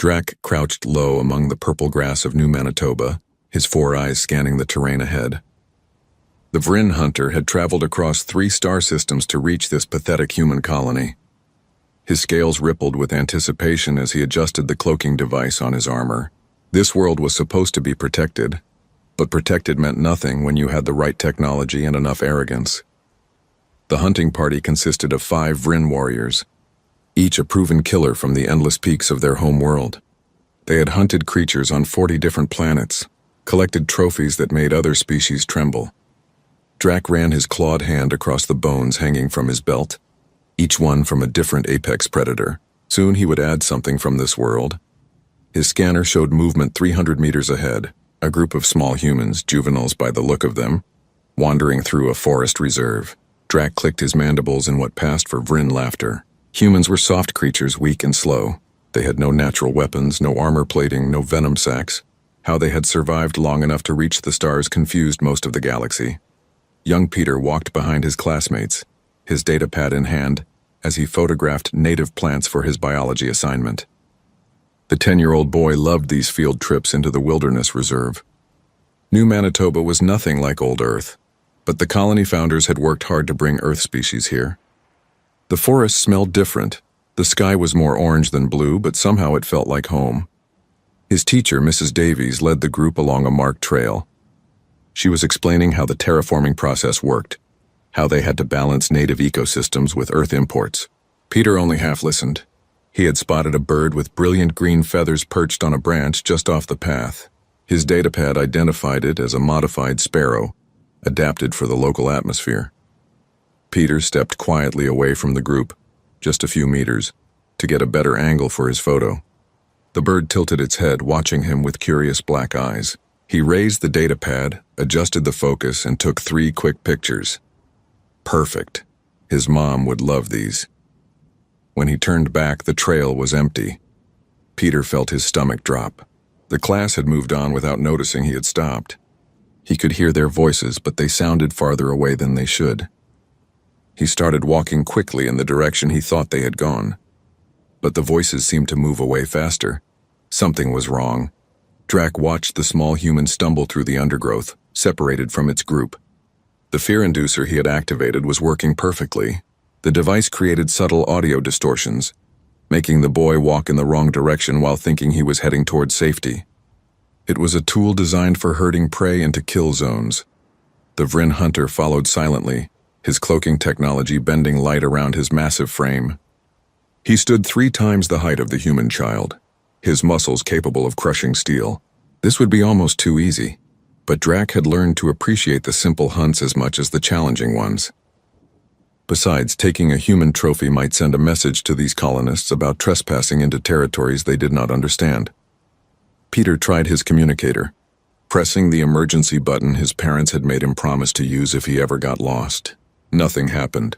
Drac crouched low among the purple grass of New Manitoba, his four eyes scanning the terrain ahead. The Vryn hunter had traveled across 3 star systems to reach this pathetic human colony. His scales rippled with anticipation as he adjusted the cloaking device on his armor. This world was supposed to be protected, but protected meant nothing when you had the right technology and enough arrogance. The hunting party consisted of 5 Vryn warriors, each a proven killer from the endless peaks of their home world. They had hunted creatures on 40 different planets, collected trophies that made other species tremble. Drac ran his clawed hand across the bones hanging from his belt, each one from a different apex predator. Soon he would add something from this world. His scanner showed movement 300 meters ahead, a group of small humans, juveniles by the look of them, wandering through a forest reserve. Drac clicked his mandibles in what passed for Vryn laughter. Humans were soft creatures, weak and slow. They had no natural weapons, no armor plating, no venom sacs. How they had survived long enough to reach the stars confused most of the galaxy. Young Peter walked behind his classmates, his datapad in hand, as he photographed native plants for his biology assignment. The 10-year-old boy loved these field trips into the wilderness reserve. New Manitoba was nothing like old Earth, but the colony founders had worked hard to bring Earth species here. The forest smelled different. The sky was more orange than blue, but somehow it felt like home. His teacher, Mrs. Davies, led the group along a marked trail. She was explaining how the terraforming process worked, how they had to balance native ecosystems with Earth imports. Peter only half listened. He had spotted a bird with brilliant green feathers perched on a branch just off the path. His datapad identified it as a modified sparrow, adapted for the local atmosphere. Peter stepped quietly away from the group, just a few meters, to get a better angle for his photo. The bird tilted its head, watching him with curious black eyes. He raised the datapad, adjusted the focus, and took 3 quick pictures. Perfect. His mom would love these. When he turned back, the trail was empty. Peter felt his stomach drop. The class had moved on without noticing he had stopped. He could hear their voices, but they sounded farther away than they should. He started walking quickly in the direction he thought they had gone. But the voices seemed to move away faster. Something was wrong. Drac watched the small human stumble through the undergrowth, separated from its group. The fear inducer he had activated was working perfectly. The device created subtle audio distortions, making the boy walk in the wrong direction while thinking he was heading towards safety. It was a tool designed for herding prey into kill zones. The Vryn hunter followed silently, his cloaking technology bending light around his massive frame. He stood 3 times the height of the human child, his muscles capable of crushing steel. This would be almost too easy, but Drac had learned to appreciate the simple hunts as much as the challenging ones. Besides, taking a human trophy might send a message to these colonists about trespassing into territories they did not understand. Peter tried his communicator, pressing the emergency button his parents had made him promise to use if he ever got lost. Nothing happened.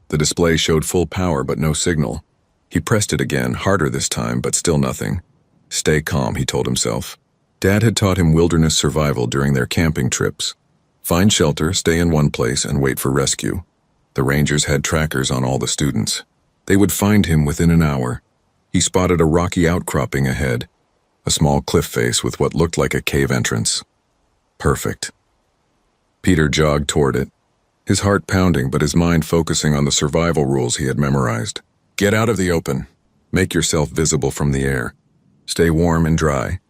The display showed full power but no signal. He pressed it again, harder this time, but still nothing. Stay calm, he told himself. Dad had taught him wilderness survival during their camping trips. Find shelter, stay in one place, and wait for rescue. The Rangers had trackers on all the students. They would find him within an hour. He spotted a rocky outcropping ahead, a small cliff face with what looked like a cave entrance. Perfect. Peter jogged toward it, his heart pounding but his mind focusing on the survival rules he had memorized. Get out of the open. Make yourself visible from the air. Stay warm and dry.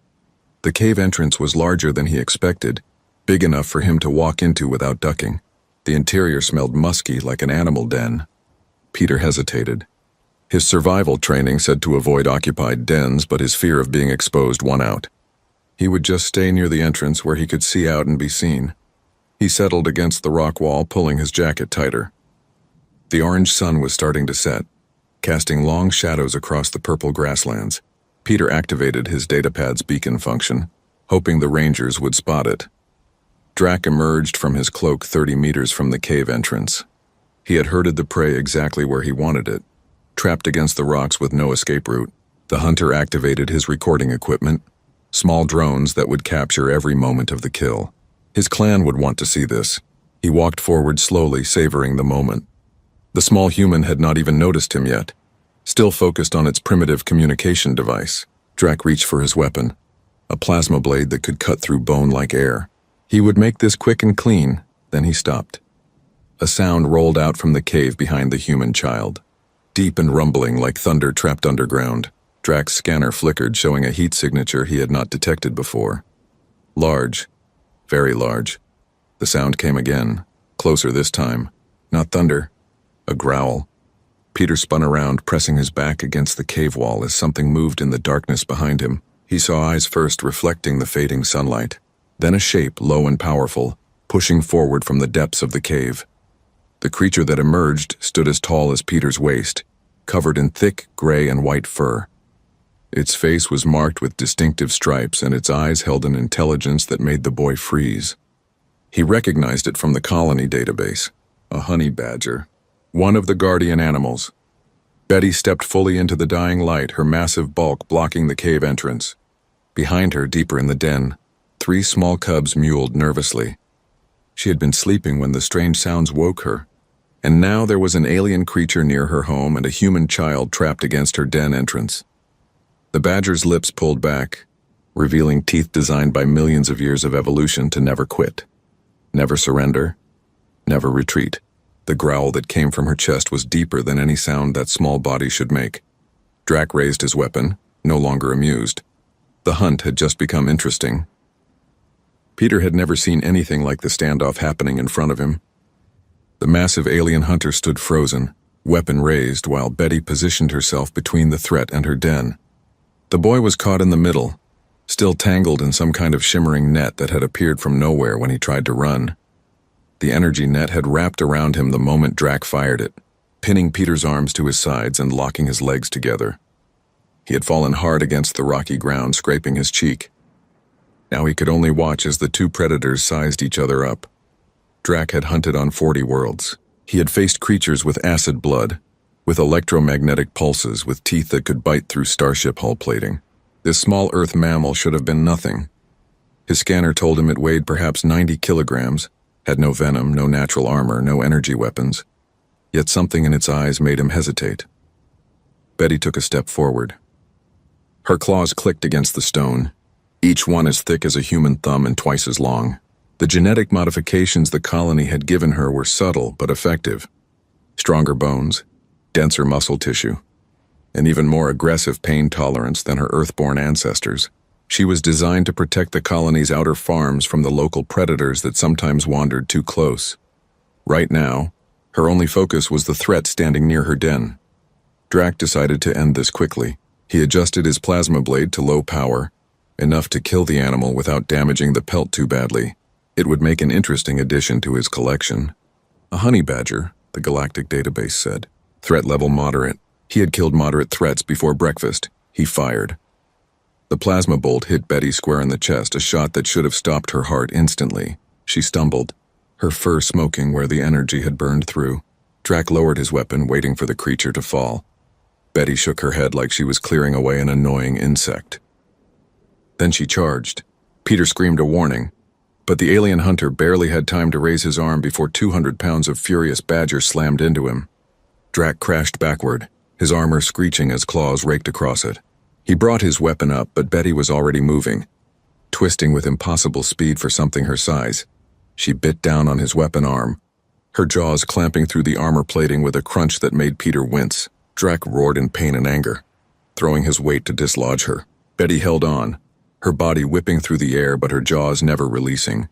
The cave entrance was larger than he expected, big enough for him to walk into without ducking. The interior smelled musky like an animal den. Peter hesitated. His survival training said to avoid occupied dens, but his fear of being exposed won out. He would just stay near the entrance where he could see out and be seen. He settled against the rock wall, pulling his jacket tighter. The orange sun was starting to set, casting long shadows across the purple grasslands. Peter activated his datapad's beacon function, hoping the Rangers would spot it. Drac emerged from his cloak 30 meters from the cave entrance. He had herded the prey exactly where he wanted it, trapped against the rocks with no escape route. The hunter activated his recording equipment, small drones that would capture every moment of the kill. His clan would want to see this. He walked forward slowly, savoring the moment. The small human had not even noticed him yet, still focused on its primitive communication device. Drac reached for his weapon, a plasma blade that could cut through bone like air. He would make this quick and clean, then he stopped. A sound rolled out from the cave behind the human child, deep and rumbling like thunder trapped underground. Drac's scanner flickered, showing a heat signature he had not detected before. Large, very large. The sound came again, closer this time. Not thunder, a growl. Peter spun around, pressing his back against the cave wall as something moved in the darkness behind him. He saw eyes first reflecting the fading sunlight, then a shape low and powerful, pushing forward from the depths of the cave. The creature that emerged stood as tall as Peter's waist, covered in thick gray and white fur. Its face was marked with distinctive stripes, and its eyes held an intelligence that made the boy freeze. He recognized it from the colony database, a honey badger, one of the guardian animals. Betty stepped fully into the dying light, her massive bulk blocking the cave entrance. Behind her, deeper in the den, 3 small cubs mewled nervously. She had been sleeping when the strange sounds woke her, and now there was an alien creature near her home and a human child trapped against her den entrance. The badger's lips pulled back, revealing teeth designed by millions of years of evolution to never quit, never surrender, never retreat. The growl that came from her chest was deeper than any sound that small body should make. Drac raised his weapon, no longer amused. The hunt had just become interesting. Peter had never seen anything like the standoff happening in front of him. The massive alien hunter stood frozen, weapon raised, while Betty positioned herself between the threat and her den. The boy was caught in the middle, still tangled in some kind of shimmering net that had appeared from nowhere when he tried to run. The energy net had wrapped around him the moment Drac fired it, pinning Peter's arms to his sides and locking his legs together. He had fallen hard against the rocky ground, scraping his cheek. Now he could only watch as the 2 predators sized each other up. Drac had hunted on 40 worlds. He had faced creatures with acid blood, with electromagnetic pulses, with teeth that could bite through starship hull plating. This small Earth mammal should have been nothing. His scanner told him it weighed perhaps 90 kilograms, had no venom, no natural armor, no energy weapons. Yet something in its eyes made him hesitate. Betty took a step forward. Her claws clicked against the stone, each one as thick as a human thumb and twice as long. The genetic modifications the colony had given her were subtle but effective. Stronger bones, denser muscle tissue, and even more aggressive pain tolerance than her Earthborn ancestors. She was designed to protect the colony's outer farms from the local predators that sometimes wandered too close. Right now, her only focus was the threat standing near her den. Drac decided to end this quickly. He adjusted his plasma blade to low power, enough to kill the animal without damaging the pelt too badly. It would make an interesting addition to his collection. A honey badger, the galactic database said. Threat level moderate. He had killed moderate threats before breakfast. He fired. The plasma bolt hit Betty square in the chest, a shot that should have stopped her heart instantly. She stumbled, her fur smoking where the energy had burned through. Drac lowered his weapon, waiting for the creature to fall. Betty shook her head like she was clearing away an annoying insect. Then she charged. Peter screamed a warning, but the alien hunter barely had time to raise his arm before 200 pounds of furious badger slammed into him. Drac crashed backward, his armor screeching as claws raked across it. He brought his weapon up, but Betty was already moving, twisting with impossible speed for something her size. She bit down on his weapon arm, her jaws clamping through the armor plating with a crunch that made Peter wince. Drac roared in pain and anger, throwing his weight to dislodge her. Betty held on, her body whipping through the air but her jaws never releasing.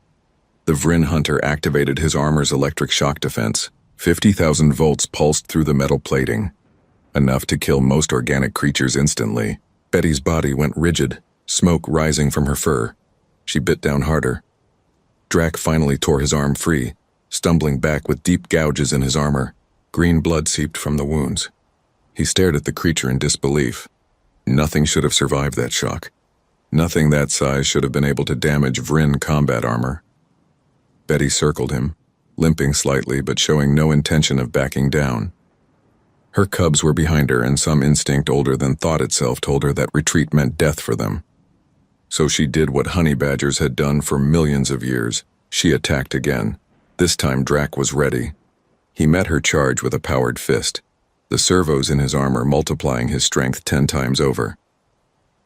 The Vrin hunter activated his armor's electric shock defense. 50,000 volts pulsed through the metal plating, enough to kill most organic creatures instantly. Betty's body went rigid, smoke rising from her fur. She bit down harder. Drac finally tore his arm free, stumbling back with deep gouges in his armor. Green blood seeped from the wounds. He stared at the creature in disbelief. Nothing should have survived that shock. Nothing that size should have been able to damage Vrin combat armor. Betty circled him, limping slightly but showing no intention of backing down. Her cubs were behind her, and some instinct older than thought itself told her that retreat meant death for them. So she did what honey badgers had done for millions of years. She attacked again. This time Drac was ready. He met her charge with a powered fist, the servos in his armor multiplying his strength 10 times over.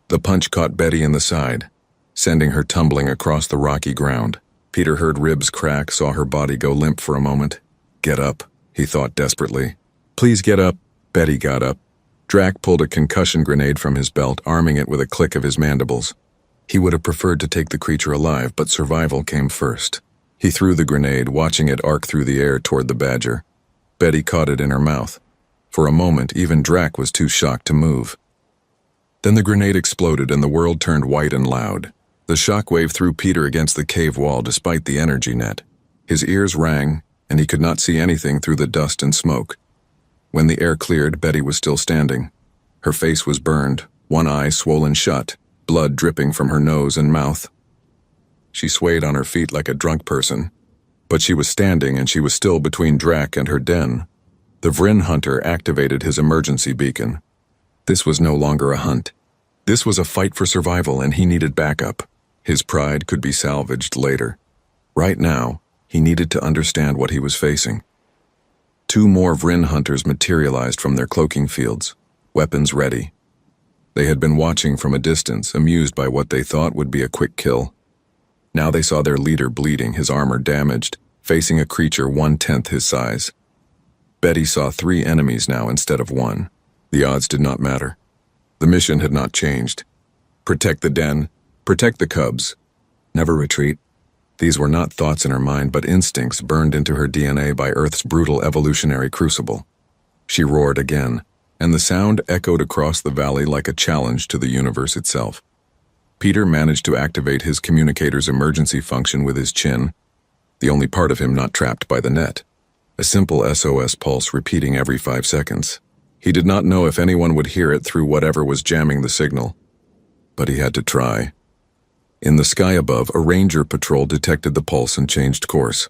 The punch caught Betty in the side, sending her tumbling across the rocky ground. Peter heard ribs crack, saw her body go limp for a moment. Get up, he thought desperately. Please get up. Betty got up. Drac pulled a concussion grenade from his belt, arming it with a click of his mandibles. He would have preferred to take the creature alive, but survival came first. He threw the grenade, watching it arc through the air toward the badger. Betty caught it in her mouth. For a moment, even Drac was too shocked to move. Then the grenade exploded and the world turned white and loud. The shockwave threw Peter against the cave wall despite the energy net. His ears rang, and he could not see anything through the dust and smoke. When the air cleared, Betty was still standing. Her face was burned, one eye swollen shut, blood dripping from her nose and mouth. She swayed on her feet like a drunk person, but she was standing and she was still between Drac and her den. The Vryn hunter activated his emergency beacon. This was no longer a hunt. This was a fight for survival, and he needed backup. His pride could be salvaged later. Right now, he needed to understand what he was facing. 2 more Vryn hunters materialized from their cloaking fields, weapons ready. They had been watching from a distance, amused by what they thought would be a quick kill. Now they saw their leader bleeding, his armor damaged, facing a creature 1/10 his size. Betty saw 3 enemies now instead of 1. The odds did not matter. The mission had not changed. Protect the den, protect the cubs, never retreat. These were not thoughts in her mind, but instincts burned into her DNA by Earth's brutal evolutionary crucible. She roared again, and the sound echoed across the valley like a challenge to the universe itself. Peter managed to activate his communicator's emergency function with his chin, the only part of him not trapped by the net. A simple SOS pulse repeating every 5 seconds. He did not know if anyone would hear it through whatever was jamming the signal, but he had to try. In the sky above, a ranger patrol detected the pulse and changed course.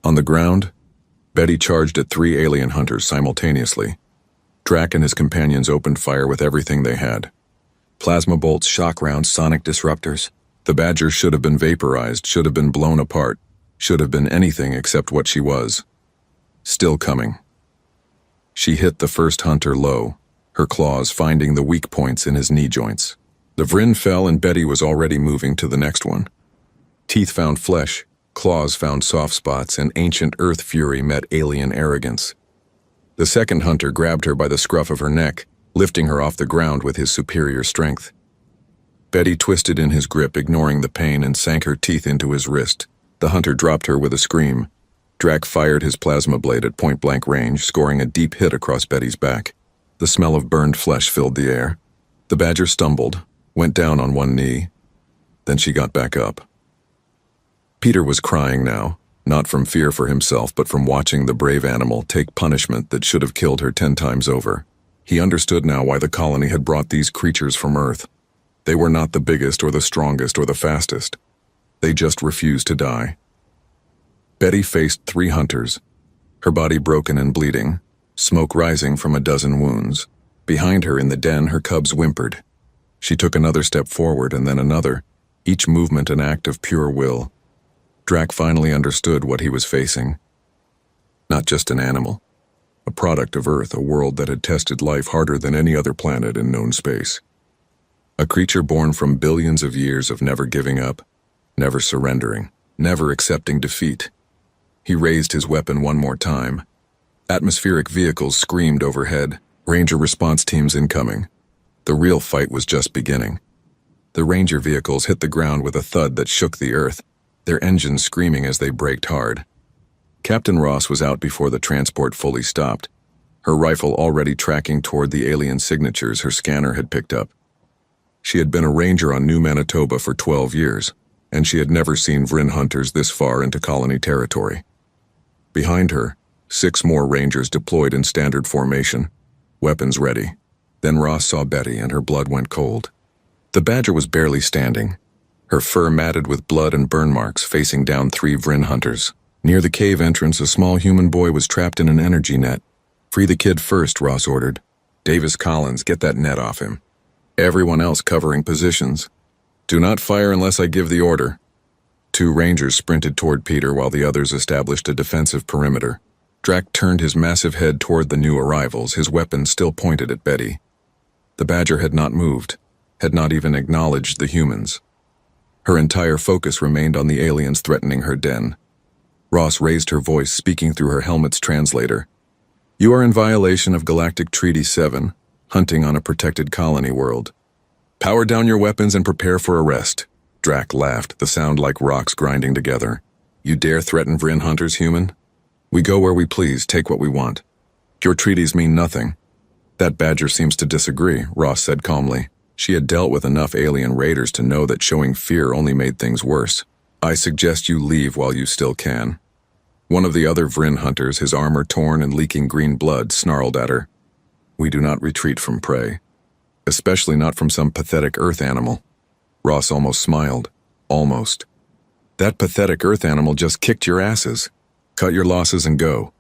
On the ground, Betty charged at 3 alien hunters simultaneously. Drac and his companions opened fire with everything they had. Plasma bolts, shock rounds, sonic disruptors. The badger should have been vaporized, should have been blown apart, should have been anything except what she was. Still coming. She hit the first hunter low, her claws finding the weak points in his knee joints. The Vryn fell and Betty was already moving to the next one. Teeth found flesh, claws found soft spots, and ancient earth fury met alien arrogance. The second hunter grabbed her by the scruff of her neck, lifting her off the ground with his superior strength. Betty twisted in his grip, ignoring the pain, and sank her teeth into his wrist. The hunter dropped her with a scream. Drac fired his plasma blade at point-blank range, scoring a deep hit across Betty's back. The smell of burned flesh filled the air. The badger stumbled, went down on one knee. Then she got back up. Peter was crying now, not from fear for himself, but from watching the brave animal take punishment that should have killed her 10 times over. He understood now why the colony had brought these creatures from Earth. They were not the biggest or the strongest or the fastest. They just refused to die. Betty faced 3 hunters, her body broken and bleeding, smoke rising from a dozen wounds. Behind her in the den, her cubs whimpered. She took another step forward and then another, each movement an act of pure will. Drac finally understood what he was facing. Not just an animal, a product of Earth, a world that had tested life harder than any other planet in known space. A creature born from billions of years of never giving up, never surrendering, never accepting defeat. He raised his weapon one more time. Atmospheric vehicles screamed overhead, Ranger response teams incoming. The real fight was just beginning. The Ranger vehicles hit the ground with a thud that shook the earth, their engines screaming as they braked hard. Captain Ross was out before the transport fully stopped, her rifle already tracking toward the alien signatures her scanner had picked up. She had been a ranger on New Manitoba for 12 years, and she had never seen Vryn hunters this far into colony territory. Behind her, 6 more rangers deployed in standard formation, weapons ready. Then Ross saw Betty and her blood went cold. The badger was barely standing, her fur matted with blood and burn marks, facing down 3 Vryn hunters. Near the cave entrance, a small human boy was trapped in an energy net. "Free the kid first," Ross ordered. "Davis Collins, get that net off him. Everyone else covering positions. Do not fire unless I give the order." 2 rangers sprinted toward Peter while the others established a defensive perimeter. Drac turned his massive head toward the new arrivals, his weapon still pointed at Betty. The badger had not moved. had not even acknowledged the humans. Her entire focus remained on the aliens threatening her den. Ross raised her voice, speaking through her helmet's translator. "You are in violation of Galactic Treaty 7, hunting on a protected colony world. Power down your weapons and prepare for arrest." Drac laughed, the sound like rocks grinding together. "You dare threaten Vryn hunters, human? We go where we please, take what we want. Your treaties mean nothing." "That badger seems to disagree," Ross said calmly. She had dealt with enough alien raiders to know that showing fear only made things worse. "I suggest you leave while you still can." One of the other Vryn hunters, his armor torn and leaking green blood, snarled at her. "We do not retreat from prey, especially not from some pathetic earth animal." Ross almost smiled. Almost. "That pathetic earth animal just kicked your asses. Cut your losses and go."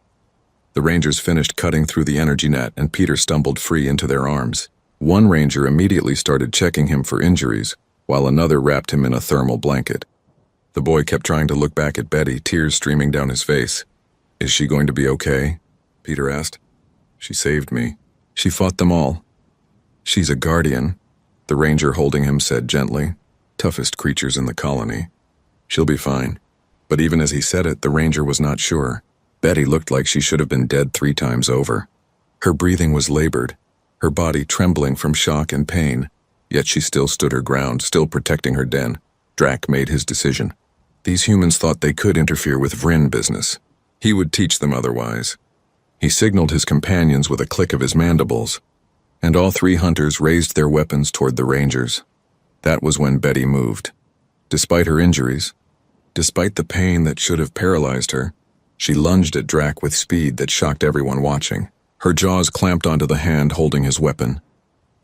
The Rangers finished cutting through the energy net, and Peter stumbled free into their arms. One Ranger immediately started checking him for injuries, while another wrapped him in a thermal blanket. The boy kept trying to look back at Betty, tears streaming down his face. "Is she going to be okay?" Peter asked. "She saved me. She fought them all." "She's a guardian," the Ranger holding him said gently. "Toughest creatures in the colony. She'll be fine." But even as he said it, the Ranger was not sure. Betty looked like she should have been dead 3 times over. Her breathing was labored, her body trembling from shock and pain, yet she still stood her ground, still protecting her den. Drac made his decision. These humans thought they could interfere with Vryn business. He would teach them otherwise. He signaled his companions with a click of his mandibles, and all 3 hunters raised their weapons toward the Rangers. That was when Betty moved. Despite her injuries, despite the pain that should have paralyzed her, she lunged at Drac with speed that shocked everyone watching. Her jaws clamped onto the hand holding his weapon,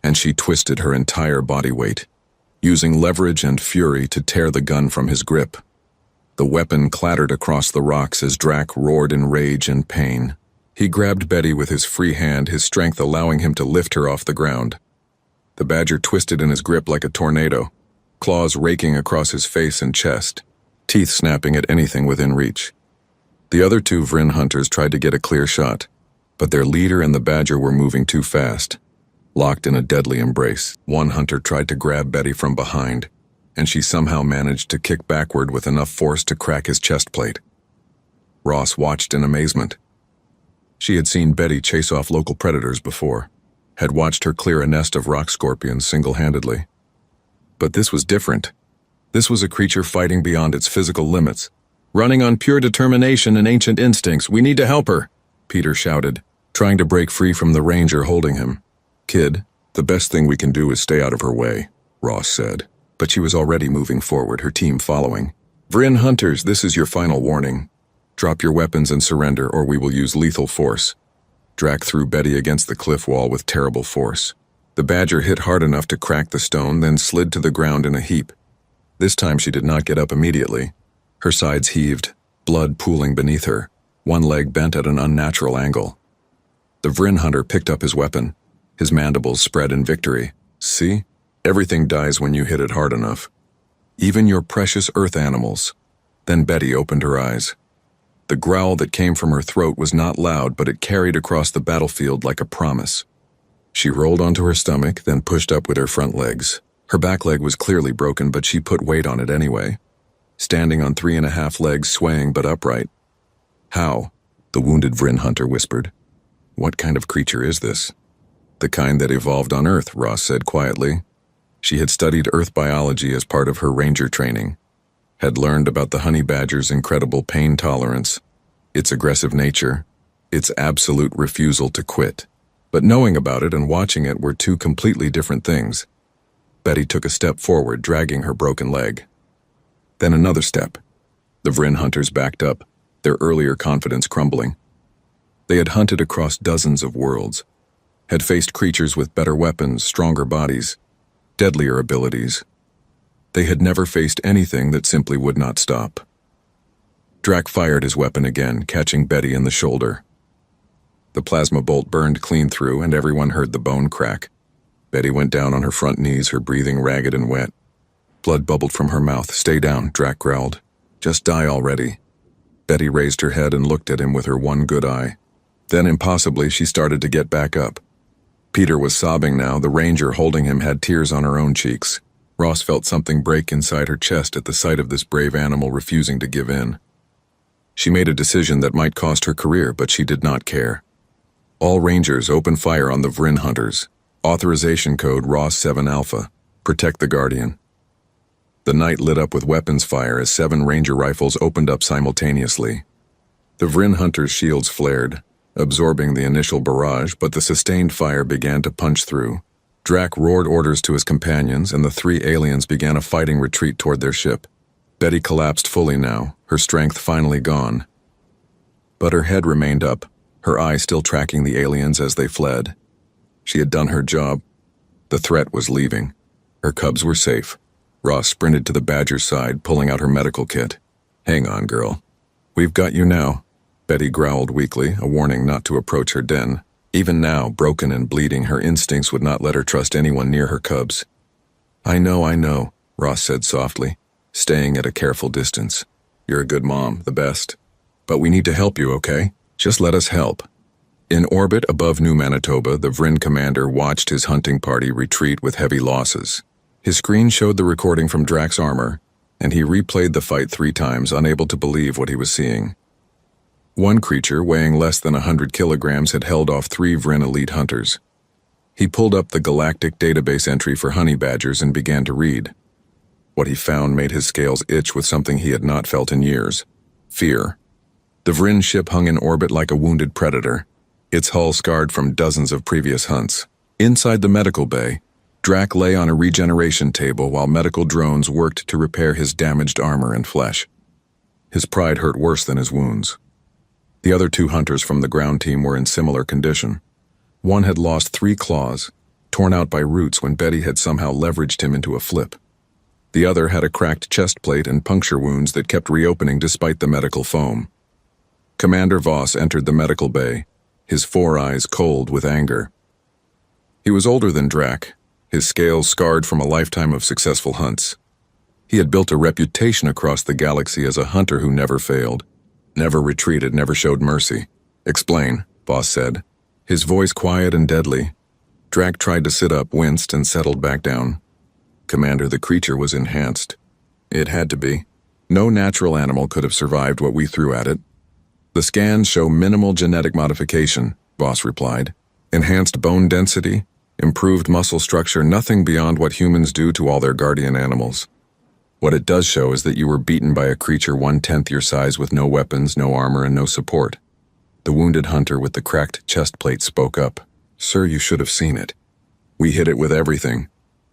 and she twisted her entire body weight, using leverage and fury to tear the gun from his grip. The weapon clattered across the rocks as Drac roared in rage and pain. He grabbed Betty with his free hand, his strength allowing him to lift her off the ground. The badger twisted in his grip like a tornado, claws raking across his face and chest, teeth snapping at anything within reach. The other 2 Vryn hunters tried to get a clear shot, but their leader and the badger were moving too fast, locked in a deadly embrace. One hunter tried to grab Betty from behind, and she somehow managed to kick backward with enough force to crack his chest plate. Ross watched in amazement. She had seen Betty chase off local predators before, had watched her clear a nest of rock scorpions single-handedly. But this was different. This was a creature fighting beyond its physical limits, running on pure determination and ancient instincts. "We need to help her," Peter shouted, trying to break free from the Ranger holding him. "Kid, the best thing we can do is stay out of her way," Ross said. But she was already moving forward, her team following. "Vryn hunters, this is your final warning. Drop your weapons and surrender, or we will use lethal force." Drac threw Betty against the cliff wall with terrible force. The badger hit hard enough to crack the stone, then slid to the ground in a heap. This time she did not get up immediately. Her sides heaved, blood pooling beneath her, one leg bent at an unnatural angle. The Vryn hunter picked up his weapon, his mandibles spread in victory. "See? Everything dies when you hit it hard enough. Even your precious earth animals." Then Betty opened her eyes. The growl that came from her throat was not loud, but it carried across the battlefield like a promise. She rolled onto her stomach, then pushed up with her front legs. Her back leg was clearly broken, but she put weight on it anyway, standing on 3.5 legs, swaying but upright. "How?" the wounded Vryn hunter whispered. "What kind of creature is this?" "The kind that evolved on Earth," Ross said quietly. She had studied Earth biology as part of her Ranger training, had learned about the honey badger's incredible pain tolerance, its aggressive nature, its absolute refusal to quit. But knowing about it and watching it were 2 completely different things. Betty took a step forward, dragging her broken leg. Then another step. The Vryn hunters backed up, their earlier confidence crumbling. They had hunted across dozens of worlds, had faced creatures with better weapons, stronger bodies, deadlier abilities. They had never faced anything that simply would not stop. Drac fired his weapon again, catching Betty in the shoulder. The plasma bolt burned clean through, and everyone heard the bone crack. Betty went down on her front knees, her breathing ragged and wet. Blood bubbled from her mouth. "Stay down," Drac growled. "Just die already." Betty raised her head and looked at him with her one good eye. Then, impossibly, she started to get back up. Peter was sobbing now. The ranger holding him had tears on her own cheeks. Ross felt something break inside her chest at the sight of this brave animal refusing to give in. She made a decision that might cost her career, but she did not care. All Rangers open fire on the Vrin hunters. Authorization code Ross 7 Alpha. Protect the Guardian. The night lit up with weapons fire as 7 Ranger rifles opened up simultaneously. The Vrin hunters' shields flared, absorbing the initial barrage, but the sustained fire began to punch through. Drac roared orders to his companions, and the 3 aliens began a fighting retreat toward their ship. Betty collapsed fully now, her strength finally gone. But her head remained up, her eye still tracking the aliens as they fled. She had done her job. The threat was leaving. Her cubs were safe. Ross sprinted to the Badger's side, pulling out her medical kit. "Hang on, girl. We've got you now." Betty growled weakly, a warning not to approach her den. Even now, broken and bleeding, her instincts would not let her trust anyone near her cubs. I know, Ross said softly, staying at a careful distance. "You're a good mom, the best. But we need to help you, okay? Just let us help." In orbit above New Manitoba, the Vrin commander watched his hunting party retreat with heavy losses. His screen showed the recording from Drac's armor, and he replayed the fight 3 times, unable to believe what he was seeing. One creature, weighing less than 100 kilograms, had held off 3 Vrin elite hunters. He pulled up the galactic database entry for honey badgers and began to read. What he found made his scales itch with something he had not felt in years: fear. The Vrin ship hung in orbit like a wounded predator, its hull scarred from dozens of previous hunts. Inside the medical bay, Drac lay on a regeneration table while medical drones worked to repair his damaged armor and flesh. His pride hurt worse than his wounds. The other 2 hunters from the ground team were in similar condition. One had lost 3 claws, torn out by roots when Betty had somehow leveraged him into a flip. The other had a cracked chest plate and puncture wounds that kept reopening despite the medical foam. Commander Voss entered the medical bay, his 4 eyes cold with anger. He was older than Drac, his scales scarred from a lifetime of successful hunts. He had built a reputation across the galaxy as a hunter who never failed, never retreated, never showed mercy. "Explain," Voss said, his voice quiet and deadly. Drac tried to sit up, winced, and settled back down. "Commander, the creature was enhanced. It had to be. No natural animal could have survived what we threw at it." "The scans show minimal genetic modification," Voss replied. "Enhanced bone density, improved muscle structure, nothing beyond what humans do to all their guardian animals. What it does show is that you were beaten by a creature 1/10 your size with no weapons, no armor, and no support." The wounded hunter with the cracked chest plate spoke up. "Sir, you should have seen it. We hit it with everything.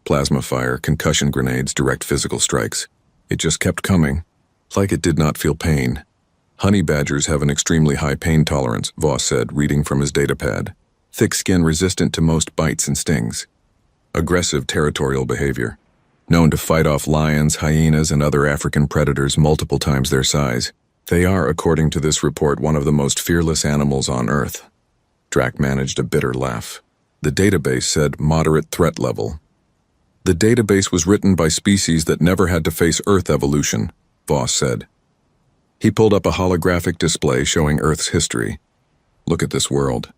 Plasma fire, concussion grenades, direct physical strikes. It just kept coming, like it did not feel pain." "Honey badgers have an extremely high pain tolerance," Voss said, reading from his datapad. "Thick skin resistant to most bites and stings. Aggressive territorial behavior. Known to fight off lions, hyenas, and other African predators multiple times their size. They are, according to this report, one of the most fearless animals on Earth." Drac managed a bitter laugh. "The database said moderate threat level." "The database was written by species that never had to face Earth evolution," Voss said. He pulled up a holographic display showing Earth's history. "Look at this world.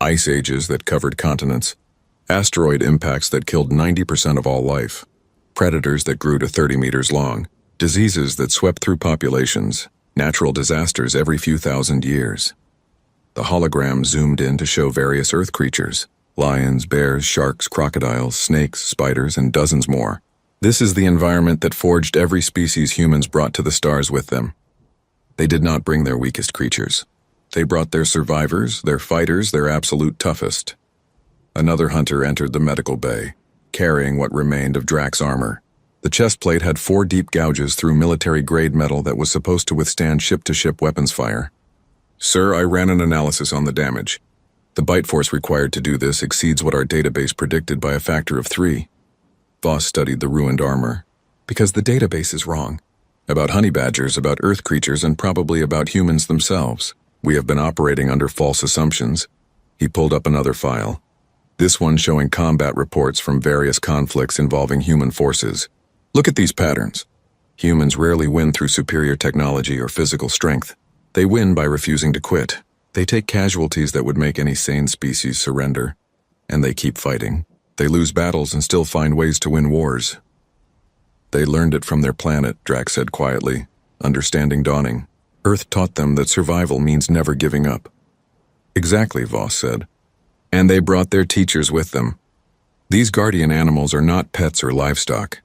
Ice ages that covered continents. Asteroid impacts that killed 90% of all life. Predators that grew to 30 meters long. Diseases that swept through populations. Natural disasters every few thousand years." The hologram zoomed in to show various Earth creatures. Lions, bears, sharks, crocodiles, snakes, spiders, and dozens more. "This is the environment that forged every species humans brought to the stars with them. They did not bring their weakest creatures. They brought their survivors, their fighters, their absolute toughest." Another hunter entered the medical bay, carrying what remained of Drac's armor. The chest plate had 4 deep gouges through military-grade metal that was supposed to withstand ship-to-ship weapons fire. "Sir, I ran an analysis on the damage. The bite force required to do this exceeds what our database predicted by a factor of 3. Voss studied the ruined armor. "Because the database is wrong. About honey badgers, about Earth creatures, and probably about humans themselves. We have been operating under false assumptions." He pulled up another file. This one showing combat reports from various conflicts involving human forces. "Look at these patterns. Humans rarely win through superior technology or physical strength. They win by refusing to quit. They take casualties that would make any sane species surrender. And they keep fighting. They lose battles and still find ways to win wars. They learned it from their planet, Drax said quietly, understanding dawning. Earth taught them that survival means never giving up. Exactly, Voss said. And they brought their teachers with them. These guardian animals are not pets or livestock.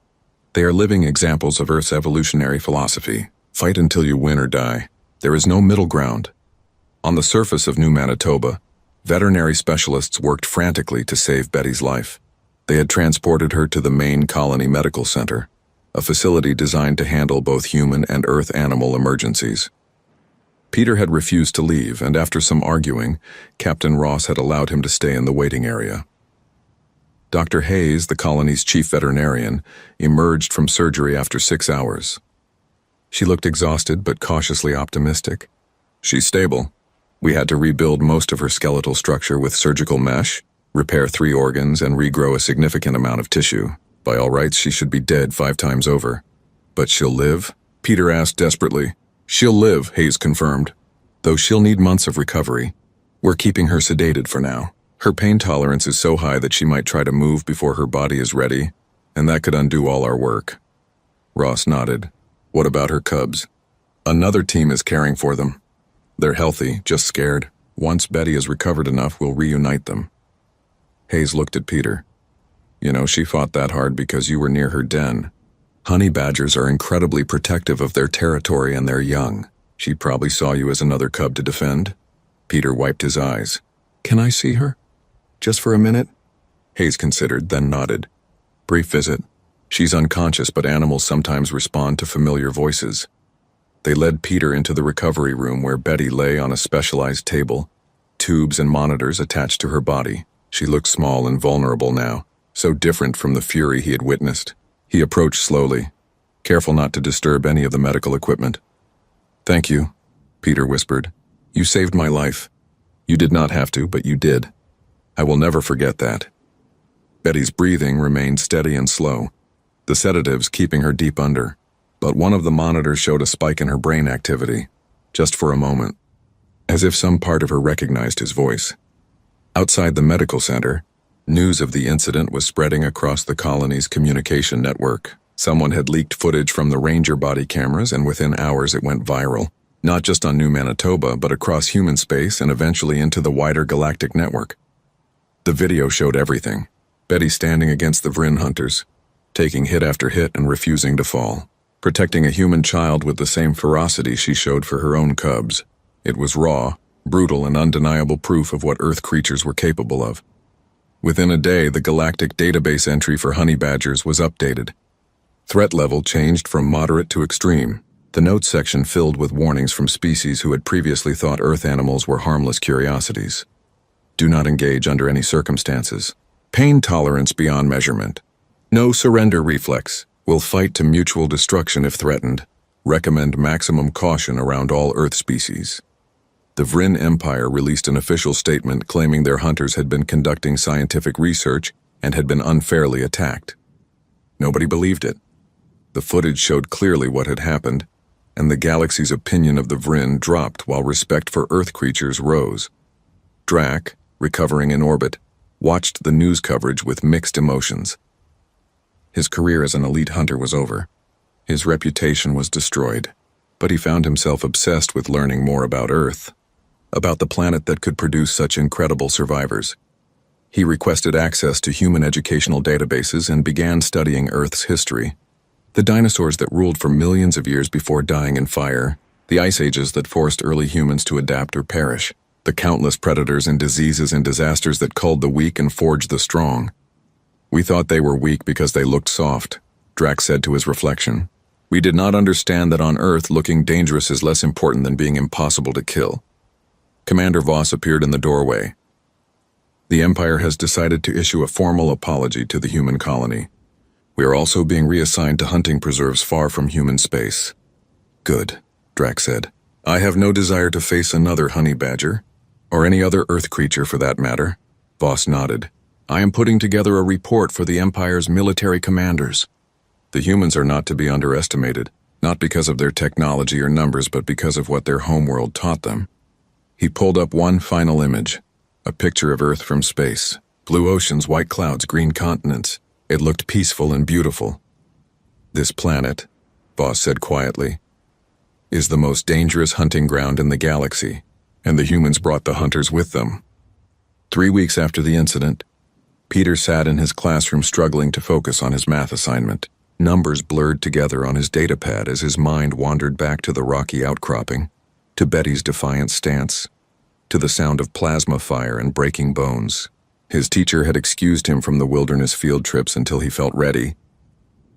They are living examples of Earth's evolutionary philosophy. Fight until you win or die. There is no middle ground. On the surface of New Manitoba, veterinary specialists worked frantically to save Betty's life. They had transported her to the main colony medical center, a facility designed to handle both human and Earth animal emergencies. Peter had refused to leave, and after some arguing, Captain Ross had allowed him to stay in the waiting area. Dr. Hayes, the colony's chief veterinarian, emerged from surgery after 6 hours. She looked exhausted but cautiously optimistic. She's stable. We had to rebuild most of her skeletal structure with surgical mesh, repair 3 organs, and regrow a significant amount of tissue. By all rights, she should be dead 5 times over. But she'll live? Peter asked desperately. She'll live, Hayes confirmed. Though she'll need months of recovery. We're keeping her sedated for now. Her pain tolerance is so high that she might try to move before her body is ready, and that could undo all our work. Ross nodded. What about her cubs? Another team is caring for them. They're healthy, just scared. Once Betty is recovered enough, we'll reunite them. Hayes looked at Peter. You know, she fought that hard because you were near her den. Honey badgers are incredibly protective of their territory and their young. She probably saw you as another cub to defend. Peter wiped his eyes. Can I see her? Just for a minute? Hayes considered, then nodded. Brief visit. She's unconscious, but animals sometimes respond to familiar voices. They led Peter into the recovery room where Betty lay on a specialized table, tubes and monitors attached to her body. She looked small and vulnerable now, so different from the fury he had witnessed. He approached slowly, careful not to disturb any of the medical equipment. Thank you, Peter whispered. You saved my life. You did not have to, but you did. I will never forget that. Betty's breathing remained steady and slow, the sedatives keeping her deep under. But one of the monitors showed a spike in her brain activity, just for a moment, as if some part of her recognized his voice. Outside the medical center, news of the incident was spreading across the colony's communication network. Someone had leaked footage from the Ranger body cameras, and within hours it went viral, not just on New Manitoba, but across human space and eventually into the wider galactic network. The video showed everything. Betty standing against the Vrin hunters, taking hit after hit and refusing to fall, protecting a human child with the same ferocity she showed for her own cubs. It was raw, brutal, and undeniable proof of what Earth creatures were capable of. Within a day, the galactic database entry for honey badgers was updated. Threat level changed from moderate to extreme, the notes section filled with warnings from species who had previously thought Earth animals were harmless curiosities. Do not engage under any circumstances. Pain tolerance beyond measurement. No surrender reflex. Will fight to mutual destruction if threatened. Recommend maximum caution around all Earth species. The Vrin Empire released an official statement claiming their hunters had been conducting scientific research and had been unfairly attacked. Nobody believed it. The footage showed clearly what had happened, and the galaxy's opinion of the Vrin dropped while respect for Earth creatures rose. Drac, recovering in orbit, watched the news coverage with mixed emotions. His career as an elite hunter was over. His reputation was destroyed, but he found himself obsessed with learning more about Earth, about the planet that could produce such incredible survivors. He requested access to human educational databases and began studying Earth's history. The dinosaurs that ruled for millions of years before dying in fire, the ice ages that forced early humans to adapt or perish, the countless predators and diseases and disasters that culled the weak and forged the strong. We thought they were weak because they looked soft, Drax said to his reflection. We did not understand that on Earth looking dangerous is less important than being impossible to kill. Commander Voss appeared in the doorway. The Empire has decided to issue a formal apology to the human colony. We are also being reassigned to hunting preserves far from human space. Good, Drax said. I have no desire to face another honey badger, or any other Earth creature for that matter. Voss nodded. I am putting together a report for the Empire's military commanders. The humans are not to be underestimated, not because of their technology or numbers, but because of what their homeworld taught them. He pulled up one final image, a picture of Earth from space. Blue oceans, white clouds, green continents. It looked peaceful and beautiful. "This planet," Voss said quietly, "is the most dangerous hunting ground in the galaxy, and the humans brought the hunters with them." 3 weeks after the incident, Peter sat in his classroom struggling to focus on his math assignment. Numbers blurred together on his datapad as his mind wandered back to the rocky outcropping, to Betty's defiant stance, to the sound of plasma fire and breaking bones. His teacher had excused him from the wilderness field trips until he felt ready,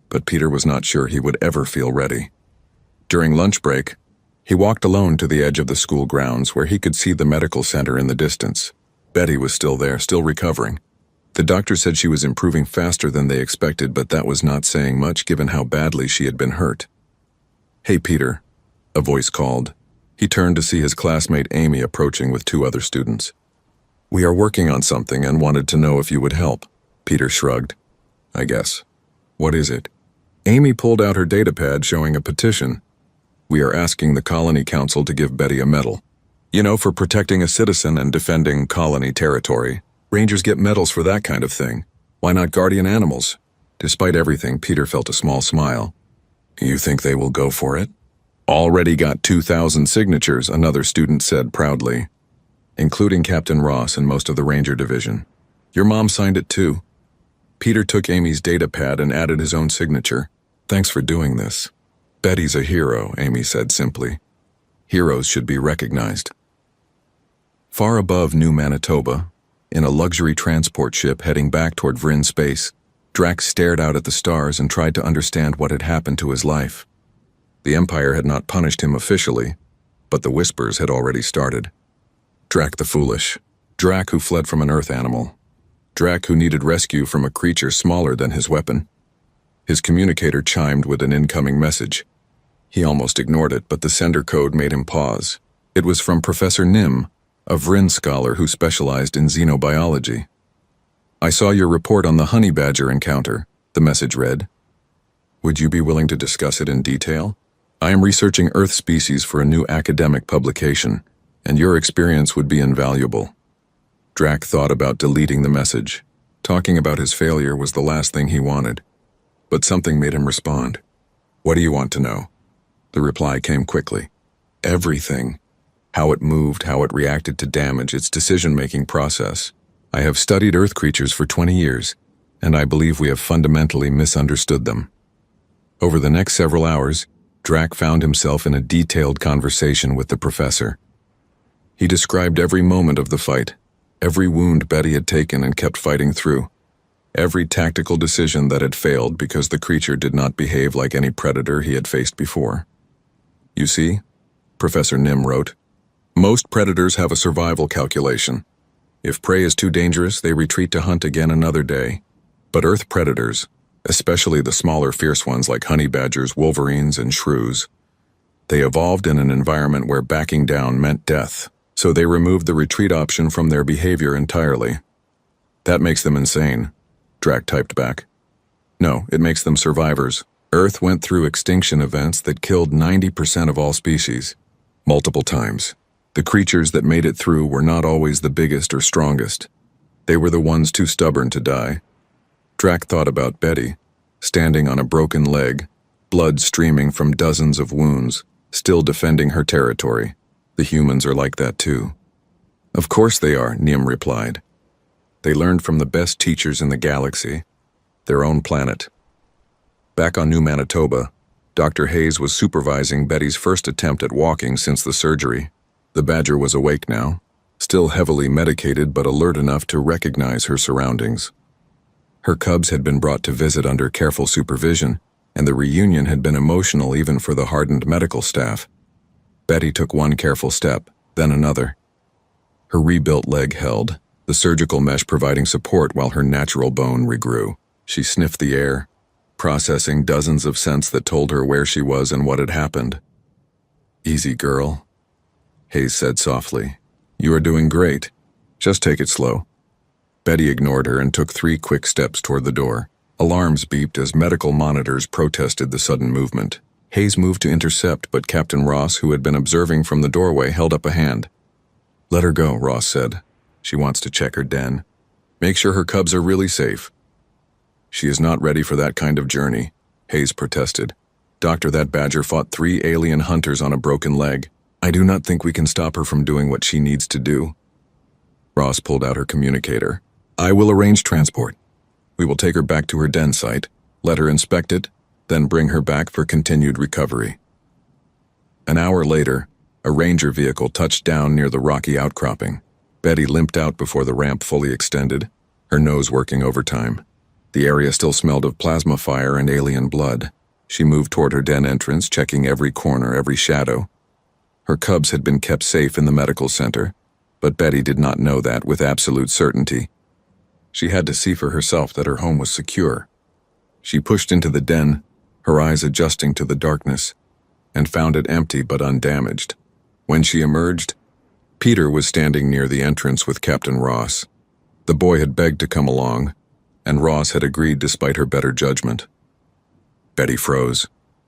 but Peter was not sure he would ever feel ready. During lunch break, he walked alone to the edge of the school grounds where he could see the medical center in the distance. Betty was still there, still recovering. The doctor said she was improving faster than they expected, but that was not saying much given how badly she had been hurt. "Hey, Peter," a voice called. He turned to see his classmate Amy approaching with 2 other students. "We are working on something and wanted to know if you would help." Peter shrugged. "I guess. What is it?" Amy pulled out her datapad showing a petition. "We are asking the Colony Council to give Betty a medal. You know, for protecting a citizen and defending colony territory. Rangers get medals for that kind of thing. Why not guardian animals?" Despite everything, Peter felt a small smile. "You think they will go for it?" "Already got 2,000 signatures," another student said proudly, including Captain Ross and most of the Ranger Division. "Your mom signed it too." Peter took Amy's datapad and added his own signature. "Thanks for doing this." "Betty's a hero," Amy said simply. "Heroes should be recognized." Far above New Manitoba, in a luxury transport ship heading back toward Vryn space, Drax stared out at the stars and tried to understand what had happened to his life. The Empire had not punished him officially, but the whispers had already started. Drac the foolish. Drac who fled from an Earth animal. Drac who needed rescue from a creature smaller than his weapon. His communicator chimed with an incoming message. He almost ignored it, but the sender code made him pause. It was from Professor Nim, a Vryn scholar who specialized in xenobiology. "I saw your report on the honey badger encounter," the message read. "Would you be willing to discuss it in detail? I am researching Earth species for a new academic publication, and your experience would be invaluable." Drac thought about deleting the message. Talking about his failure was the last thing he wanted. But something made him respond. "What do you want to know?" The reply came quickly. "Everything. How it moved, how it reacted to damage, its decision-making process. I have studied Earth creatures for 20 years, and I believe we have fundamentally misunderstood them." Over the next several hours, Drac found himself in a detailed conversation with the professor. He described every moment of the fight, every wound Betty had taken and kept fighting through, every tactical decision that had failed because the creature did not behave like any predator he had faced before. "You see," Professor Nim wrote, "most predators have a survival calculation. If prey is too dangerous, they retreat to hunt again another day. But Earth predators, especially the smaller fierce ones like honey badgers, wolverines, and shrews, they evolved in an environment where backing down meant death, so they removed the retreat option from their behavior entirely. That makes them insane," Drac typed back. "No, it makes them survivors. Earth went through extinction events that killed 90% of all species, multiple times. The creatures that made it through were not always the biggest or strongest. They were the ones too stubborn to die." Drac thought about Betty, standing on a broken leg, blood streaming from dozens of wounds, still defending her territory. "The humans are like that too." "Of course they are," Nim replied. "They learned from the best teachers in the galaxy, their own planet." Back on New Manitoba, Dr. Hayes was supervising Betty's first attempt at walking since the surgery. The badger was awake now, still heavily medicated but alert enough to recognize her surroundings. Her cubs had been brought to visit under careful supervision, and the reunion had been emotional even for the hardened medical staff. Betty took one careful step, then another. Her rebuilt leg held, the surgical mesh providing support while her natural bone regrew. She sniffed the air, processing dozens of scents that told her where she was and what had happened. "Easy, girl," Hayes said softly. "You are doing great. Just take it slow." Betty ignored her and took 3 quick steps toward the door. Alarms beeped as medical monitors protested the sudden movement. Hayes moved to intercept, but Captain Ross, who had been observing from the doorway, held up a hand. "Let her go," Ross said. "She wants to check her den." Make sure her cubs are really safe. She is not ready for that kind of journey, Hayes protested. Doctor, that badger fought 3 alien hunters on a broken leg. I do not think we can stop her from doing what she needs to do. Ross pulled out her communicator. I will arrange transport. We will take her back to her den site, let her inspect it, then bring her back for continued recovery. An hour later, a ranger vehicle touched down near the rocky outcropping. Betty limped out before the ramp fully extended, her nose working overtime. The area still smelled of plasma fire and alien blood. She moved toward her den entrance, checking every corner, every shadow. Her cubs had been kept safe in the medical center, but Betty did not know that with absolute certainty. She had to see for herself that her home was secure. She pushed into the den, her eyes adjusting to the darkness, and found it empty but undamaged. When she emerged, Peter was standing near the entrance with Captain Ross. The boy had begged to come along, and Ross had agreed despite her better judgment. Betty froze,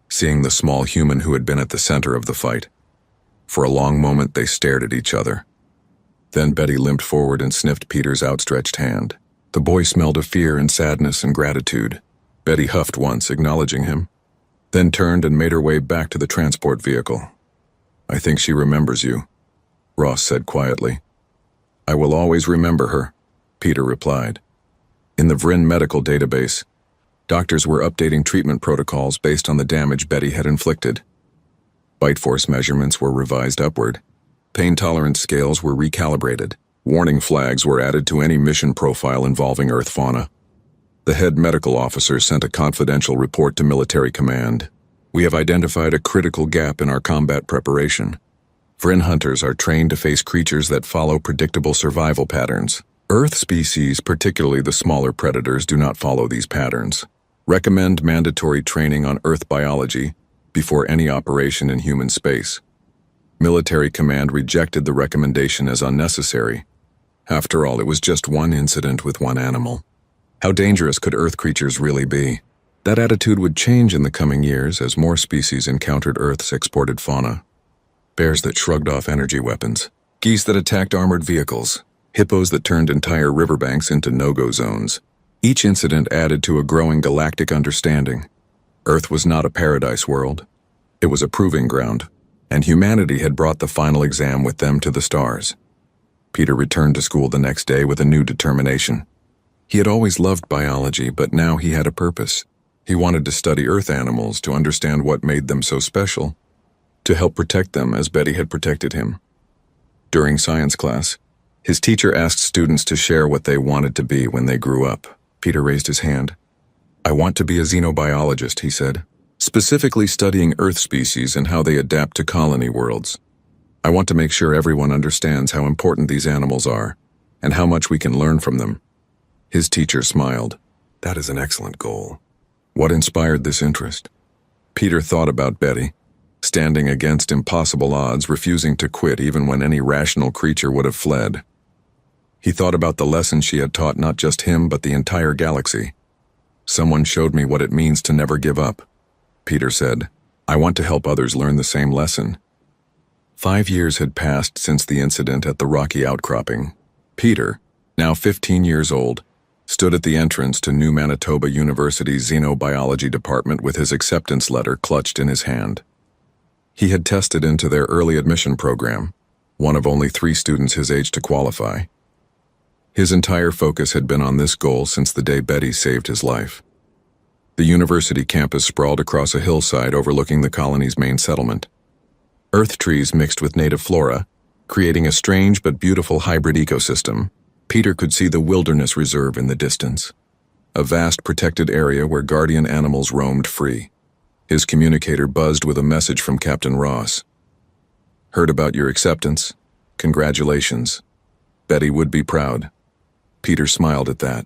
seeing the small human who had been at the center of the fight. For a long moment they stared at each other. Then Betty limped forward and sniffed Peter's outstretched hand. The boy smelled of fear and sadness and gratitude. Betty huffed once, acknowledging him, then turned and made her way back to the transport vehicle. I think she remembers you, Ross said quietly. I will always remember her, Peter replied. In the Vrin medical database, doctors were updating treatment protocols based on the damage Betty had inflicted. Bite force measurements were revised upward. Pain tolerance scales were recalibrated. Warning flags were added to any mission profile involving Earth fauna. The head medical officer sent a confidential report to military command. We have identified a critical gap in our combat preparation. Vrin hunters are trained to face creatures that follow predictable survival patterns. Earth species, particularly the smaller predators, do not follow these patterns. Recommend mandatory training on Earth biology before any operation in human space. Military command rejected the recommendation as unnecessary. After all, it was just one incident with one animal. How dangerous could Earth creatures really be? That attitude would change in the coming years as more species encountered Earth's exported fauna. Bears that shrugged off energy weapons, geese that attacked armored vehicles, hippos that turned entire riverbanks into no-go zones. Each incident added to a growing galactic understanding. Earth was not a paradise world. It was a proving ground, and humanity had brought the final exam with them to the stars. Peter returned to school the next day with a new determination. He had always loved biology, but now he had a purpose. He wanted to study Earth animals to understand what made them so special, to help protect them as Betty had protected him. During science class, his teacher asked students to share what they wanted to be when they grew up. Peter raised his hand. I want to be a xenobiologist, he said, specifically studying Earth species and how they adapt to colony worlds. I want to make sure everyone understands how important these animals are and how much we can learn from them. His teacher smiled. That is an excellent goal. What inspired this interest? Peter thought about Betty, standing against impossible odds, refusing to quit even when any rational creature would have fled. He thought about the lesson she had taught not just him but the entire galaxy. Someone showed me what it means to never give up, Peter said. I want to help others learn the same lesson. 5 years had passed since the incident at the rocky outcropping. Peter, now 15 years old, stood at the entrance to New Manitoba University's xenobiology department with his acceptance letter clutched in his hand. He had tested into their early admission program, one of only 3 students his age to qualify. His entire focus had been on this goal since the day Betty saved his life. The university campus sprawled across a hillside overlooking the colony's main settlement. Earth trees mixed with native flora, creating a strange but beautiful hybrid ecosystem. Peter could see the wilderness reserve in the distance, a vast protected area where guardian animals roamed free. His communicator buzzed with a message from Captain Ross. Heard about your acceptance. Congratulations. Betty would be proud. Peter smiled at that.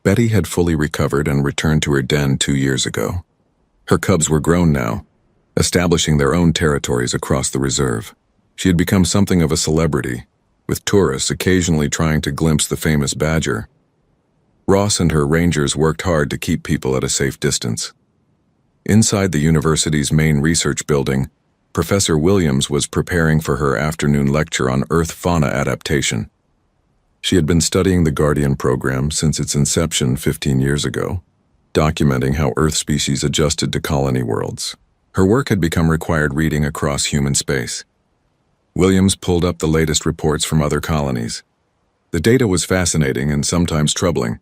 Betty had fully recovered and returned to her den 2 years ago. Her cubs were grown now, establishing their own territories across the reserve. She had become something of a celebrity, with tourists occasionally trying to glimpse the famous badger. Ross and her rangers worked hard to keep people at a safe distance. Inside the university's main research building, Professor Williams was preparing for her afternoon lecture on Earth fauna adaptation. She had been studying the Guardian program since its inception 15 years ago, documenting how Earth species adjusted to colony worlds. Her work had become required reading across human space. Williams pulled up the latest reports from other colonies. The data was fascinating and sometimes troubling.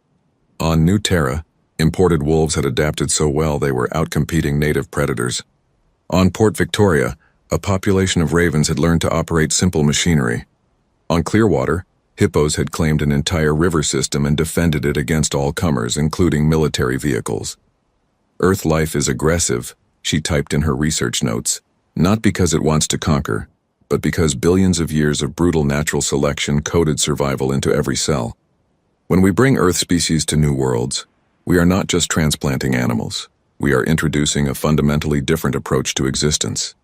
On New Terra, imported wolves had adapted so well they were outcompeting native predators. On Port Victoria, a population of ravens had learned to operate simple machinery. On Clearwater, hippos had claimed an entire river system and defended it against all comers, including military vehicles. Earth life is aggressive, she typed in her research notes, not because it wants to conquer, but because billions of years of brutal natural selection coded survival into every cell. When we bring Earth species to new worlds, we are not just transplanting animals. We are introducing a fundamentally different approach to existence.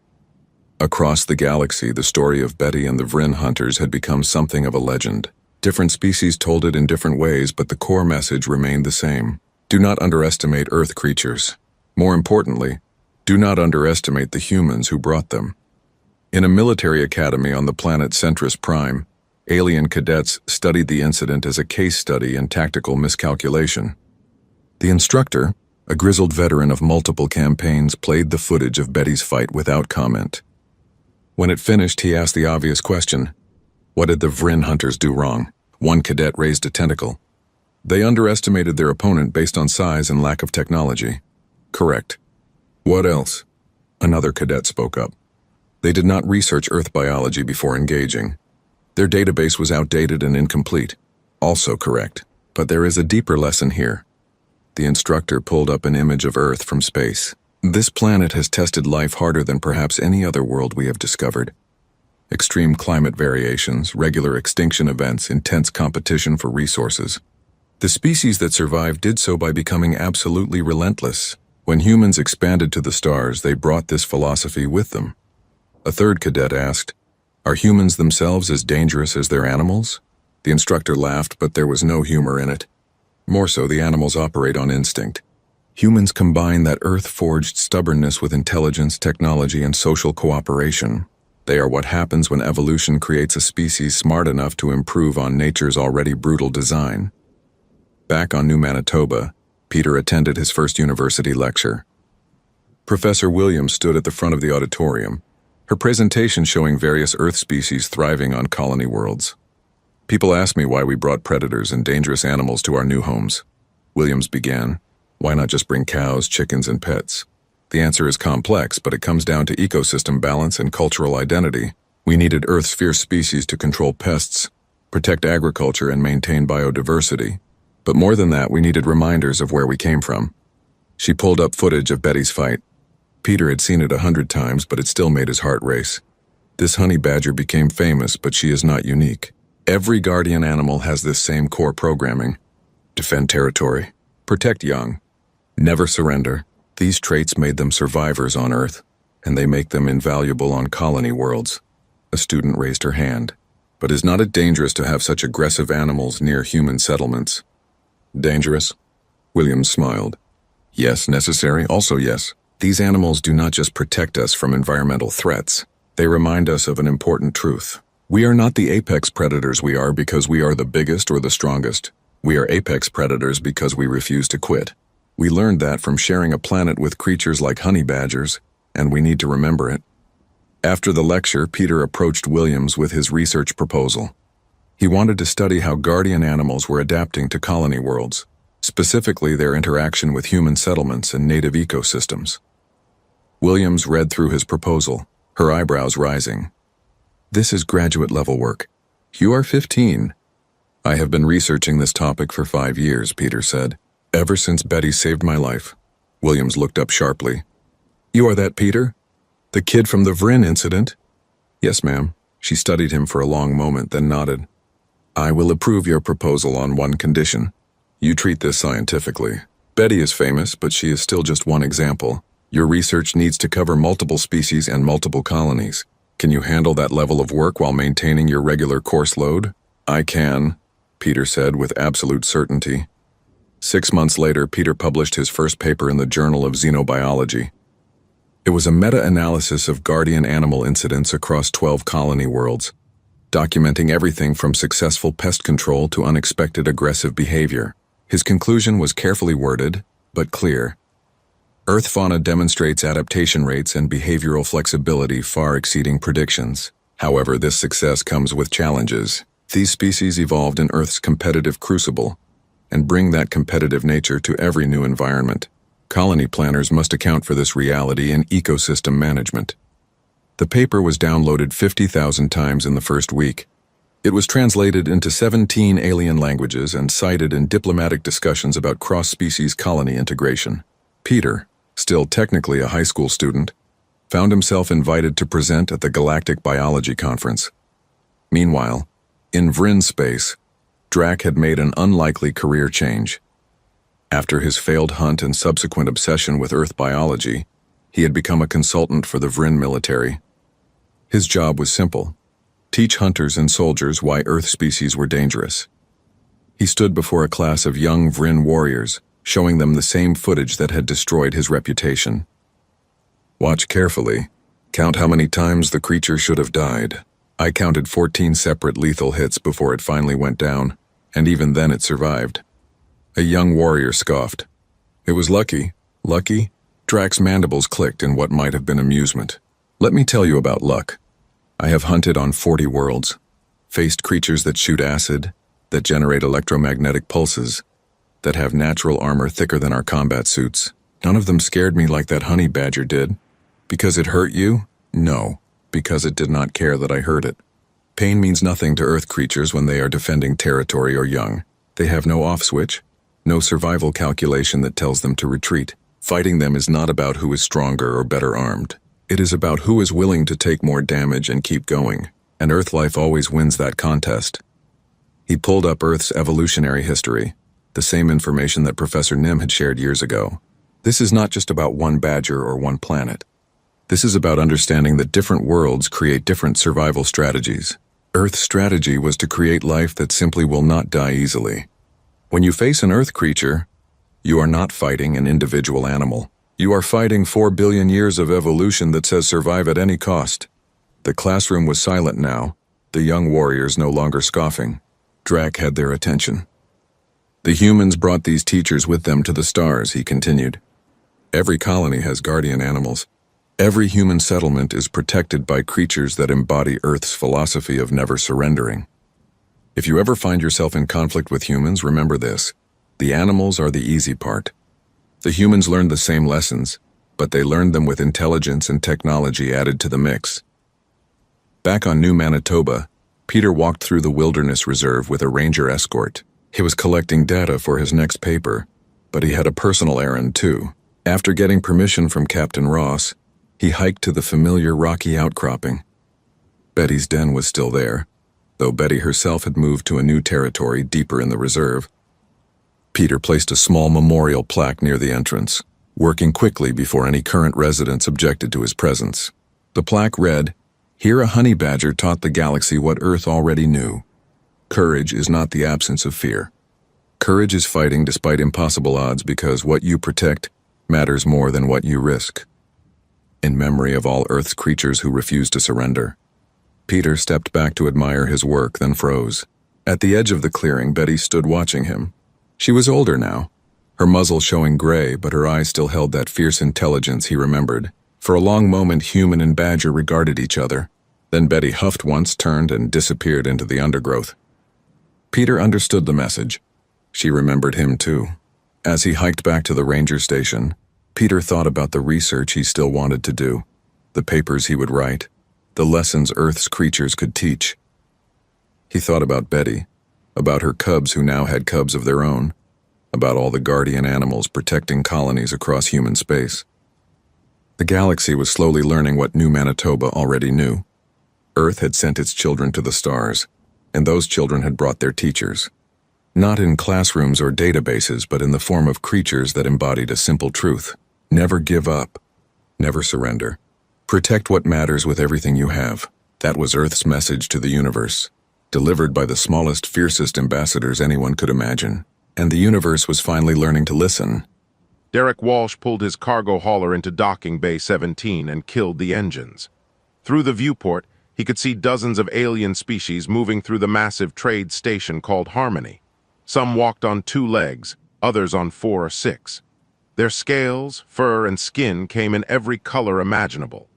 Across the galaxy, the story of Betty and the Vrin hunters had become something of a legend. Different species told it in different ways, but the core message remained the same. Do not underestimate Earth creatures. More importantly, do not underestimate the humans who brought them. In a military academy on the planet Centris Prime, alien cadets studied the incident as a case study in tactical miscalculation. The instructor, a grizzled veteran of multiple campaigns, played the footage of Betty's fight without comment. When it finished, he asked the obvious question. What did the Vrin hunters do wrong? One cadet raised a tentacle. They underestimated their opponent based on size and lack of technology. Correct. What else? Another cadet spoke up. They did not research Earth biology before engaging. Their database was outdated and incomplete. Also correct. But there is a deeper lesson here. The instructor pulled up an image of Earth from space. This planet has tested life harder than perhaps any other world we have discovered. Extreme climate variations, regular extinction events, intense competition for resources. The species that survived did so by becoming absolutely relentless. When humans expanded to the stars, they brought this philosophy with them. A third cadet asked, "Are humans themselves as dangerous as their animals?" The instructor laughed, but there was no humor in it. More so, the animals operate on instinct. Humans combine that Earth-forged stubbornness with intelligence, technology, and social cooperation. They are what happens when evolution creates a species smart enough to improve on nature's already brutal design. Back on New Manitoba, Peter attended his first university lecture. Professor Williams stood at the front of the auditorium, her presentation showing various Earth species thriving on colony worlds. People ask me why we brought predators and dangerous animals to our new homes. Williams began. Why not just bring cows, chickens, and pets? The answer is complex, but it comes down to ecosystem balance and cultural identity. We needed Earth's fierce species to control pests, protect agriculture, and maintain biodiversity. But more than that, we needed reminders of where we came from. She pulled up footage of Betty's fight. Peter had seen it 100 times, but it still made his heart race. This honey badger became famous, but she is not unique. Every guardian animal has this same core programming. Defend territory, protect young, never surrender. These traits made them survivors on Earth, and they make them invaluable on colony worlds. A student raised her hand. But is not it dangerous to have such aggressive animals near human settlements? Dangerous? Williams smiled. Yes, necessary, also yes. These animals do not just protect us from environmental threats. They remind us of an important truth. We are not the apex predators we are because we are the biggest or the strongest. We are apex predators because we refuse to quit. We learned that from sharing a planet with creatures like honey badgers, and we need to remember it. After the lecture, Peter approached Williams with his research proposal. He wanted to study how guardian animals were adapting to colony worlds, specifically their interaction with human settlements and native ecosystems. Williams read through his proposal, her eyebrows rising. This is graduate-level work. You are 15. I have been researching this topic for 5 years, Peter said. Ever since Betty saved my life. Williams looked up sharply. You are that Peter? The kid from the Vrin incident? Yes, ma'am. She studied him for a long moment, then nodded. I will approve your proposal on one condition. You treat this scientifically. Betty is famous, but she is still just one example. Your research needs to cover multiple species and multiple colonies. Can you handle that level of work while maintaining your regular course load? I can, Peter said with absolute certainty. 6 months later, Peter published his first paper in the Journal of Xenobiology. It was a meta-analysis of guardian animal incidents across 12 colony worlds. documenting everything from successful pest control to unexpected aggressive behavior. His conclusion was carefully worded, but clear. Earth fauna demonstrates adaptation rates and behavioral flexibility far exceeding predictions. However, this success comes with challenges. These species evolved in Earth's competitive crucible and bring that competitive nature to every new environment. Colony planners must account for this reality in ecosystem management. The paper was downloaded 50,000 times in the first week. It was translated into 17 alien languages and cited in diplomatic discussions about cross-species colony integration. Peter, still technically a high school student, found himself invited to present at the Galactic Biology Conference. Meanwhile, in Vrin space, Drac had made an unlikely career change. After his failed hunt and subsequent obsession with Earth biology, he had become a consultant for the Vrin military. His job was simple: teach hunters and soldiers why Earth species were dangerous. He stood before a class of young Vrin warriors, showing them the same footage that had destroyed his reputation. Watch carefully. Count how many times the creature should have died. I counted 14 separate lethal hits before it finally went down, and even then it survived. A young warrior scoffed. It was lucky. Lucky? Drac's mandibles clicked in what might have been amusement. Let me tell you about luck. I have hunted on 40 worlds, faced creatures that shoot acid, that generate electromagnetic pulses, that have natural armor thicker than our combat suits. None of them scared me like that honey badger did. Because it hurt you? No, because it did not care that I hurt it. Pain means nothing to Earth creatures when they are defending territory or young. They have no off switch, no survival calculation that tells them to retreat. Fighting them is not about who is stronger or better armed. It is about who is willing to take more damage and keep going, and Earth life always wins that contest. He pulled up Earth's evolutionary history, the same information that Professor Nim had shared years ago. This is not just about one badger or one planet. This is about understanding that different worlds create different survival strategies. Earth's strategy was to create life that simply will not die easily. When you face an Earth creature, you are not fighting an individual animal. You are fighting 4 billion years of evolution that says survive at any cost. The classroom was silent now, the young warriors no longer scoffing. Drac had their attention. The humans brought these teachers with them to the stars, he continued. Every colony has guardian animals. Every human settlement is protected by creatures that embody Earth's philosophy of never surrendering. If you ever find yourself in conflict with humans, remember this: the animals are the easy part. The humans learned the same lessons, but they learned them with intelligence and technology added to the mix. Back on New Manitoba, Peter walked through the wilderness reserve with a ranger escort. He was collecting data for his next paper, but he had a personal errand too. After getting permission from Captain Ross, he hiked to the familiar rocky outcropping. Betty's den was still there, though Betty herself had moved to a new territory deeper in the reserve. Peter placed a small memorial plaque near the entrance, working quickly before any current residents objected to his presence. The plaque read, "Here a honey badger taught the galaxy what Earth already knew. Courage is not the absence of fear. Courage is fighting despite impossible odds because what you protect matters more than what you risk." In memory of all Earth's creatures who refused to surrender. Peter stepped back to admire his work, then froze. At the edge of the clearing, Betty stood watching him. She was older now, her muzzle showing gray, but her eyes still held that fierce intelligence he remembered. For a long moment, human and badger regarded each other. Then Betty huffed once, turned, and disappeared into the undergrowth. Peter understood the message. She remembered him too. As he hiked back to the ranger station, Peter thought about the research he still wanted to do, the papers he would write, the lessons Earth's creatures could teach. He thought about Betty, about her cubs who now had cubs of their own, about all the guardian animals protecting colonies across human space. The galaxy was slowly learning what New Manitoba already knew. Earth had sent its children to the stars, and those children had brought their teachers. Not in classrooms or databases, but in the form of creatures that embodied a simple truth. Never give up. Never surrender. Protect what matters with everything you have. That was Earth's message to the universe, delivered by the smallest, fiercest ambassadors anyone could imagine. And the universe was finally learning to listen. Derek Walsh pulled his cargo hauler into docking bay 17 and killed the engines. Through the viewport, He could see dozens of alien species moving through the massive trade station called Harmony. Some walked on 2 legs, others on 4 or 6. Their scales, fur, and skin came in every color imaginable.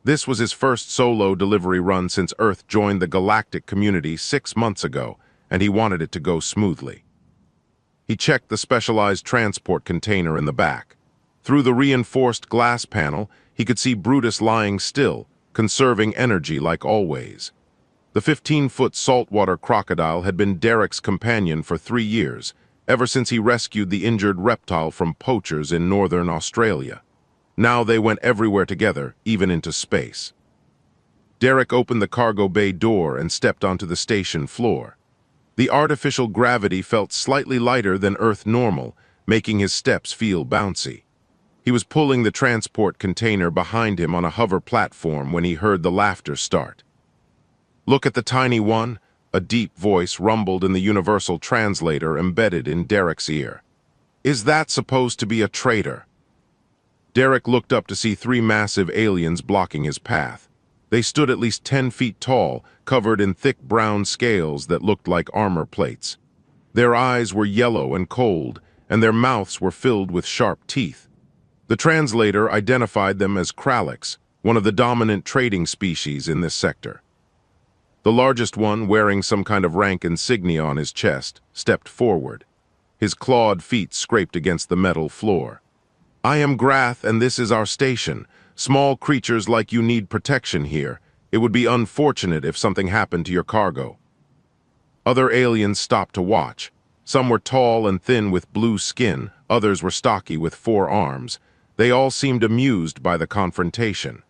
This was his first solo delivery run since Earth joined the galactic community 6 months ago, and he wanted it to go smoothly. He checked the specialized transport container in the back. Through the reinforced glass panel, he could see Brutus lying still, conserving energy like always. The 15-foot saltwater crocodile had been Derek's companion for 3 years, ever since he rescued the injured reptile from poachers in northern Australia. Now they went everywhere together, even into space. Derek opened the cargo bay door and stepped onto the station floor. The artificial gravity felt slightly lighter than Earth normal, making his steps feel bouncy. He was pulling the transport container behind him on a hover platform when he heard the laughter start. "Look at the tiny one," a deep voice rumbled in the universal translator embedded in Derek's ear. "Is that supposed to be a traitor?" Derek looked up to see 3 massive aliens blocking his path. They stood at least 10 feet tall, covered in thick brown scales that looked like armor plates. Their eyes were yellow and cold, and their mouths were filled with sharp teeth. The translator identified them as Kralix, one of the dominant trading species in this sector. The largest one, wearing some kind of rank insignia on his chest, stepped forward. His clawed feet scraped against the metal floor. "I am Grath, and this is our station. Small creatures like you need protection here. It would be unfortunate if something happened to your cargo." Other aliens stopped to watch. Some were tall and thin with blue skin, others were stocky with 4 arms. They all seemed amused by the confrontation.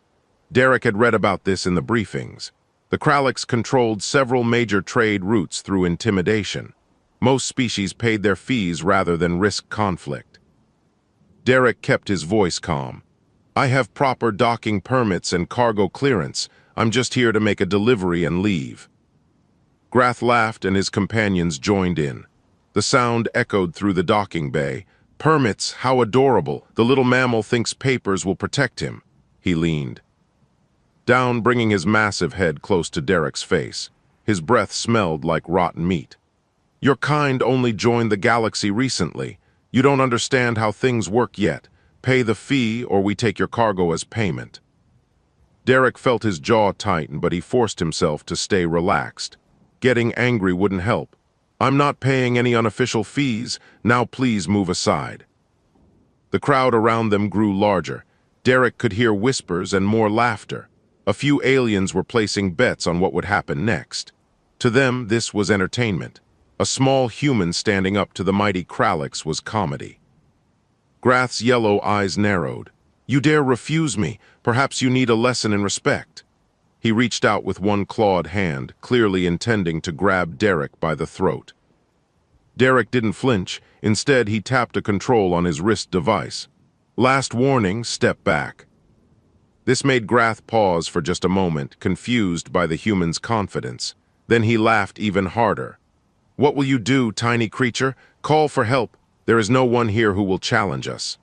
Derek had read about this in the briefings. The Kralix controlled several major trade routes through intimidation. Most species paid their fees rather than risk conflict. Derek kept his voice calm. "I have proper docking permits and cargo clearance. I'm just here to make a delivery and leave." Grath laughed and his companions joined in. The sound echoed through the docking bay. "Permits, how adorable. The little mammal thinks papers will protect him." He leaned down, bringing his massive head close to Derek's face. His breath smelled like rotten meat. "Your kind only joined the galaxy recently. You don't understand how things work yet. Pay the fee or we take your cargo as payment." Derek felt his jaw tighten, but he forced himself to stay relaxed. Getting angry wouldn't help. "I'm not paying any unofficial fees. Now please move aside." The crowd around them grew larger. Derek could hear whispers and more laughter. A few aliens were placing bets on what would happen next. To them, this was entertainment. A small human standing up to the mighty Kralix was comedy. Grath's yellow eyes narrowed. "You dare refuse me? Perhaps you need a lesson in respect." He reached out with one clawed hand, clearly intending to grab Derek by the throat. Derek didn't flinch. Instead, he tapped a control on his wrist device. "Last warning, step back." This made Grath pause for just a moment, confused by the human's confidence. Then he laughed even harder. "What will you do, tiny creature? Call for help. There is no one here who will challenge us."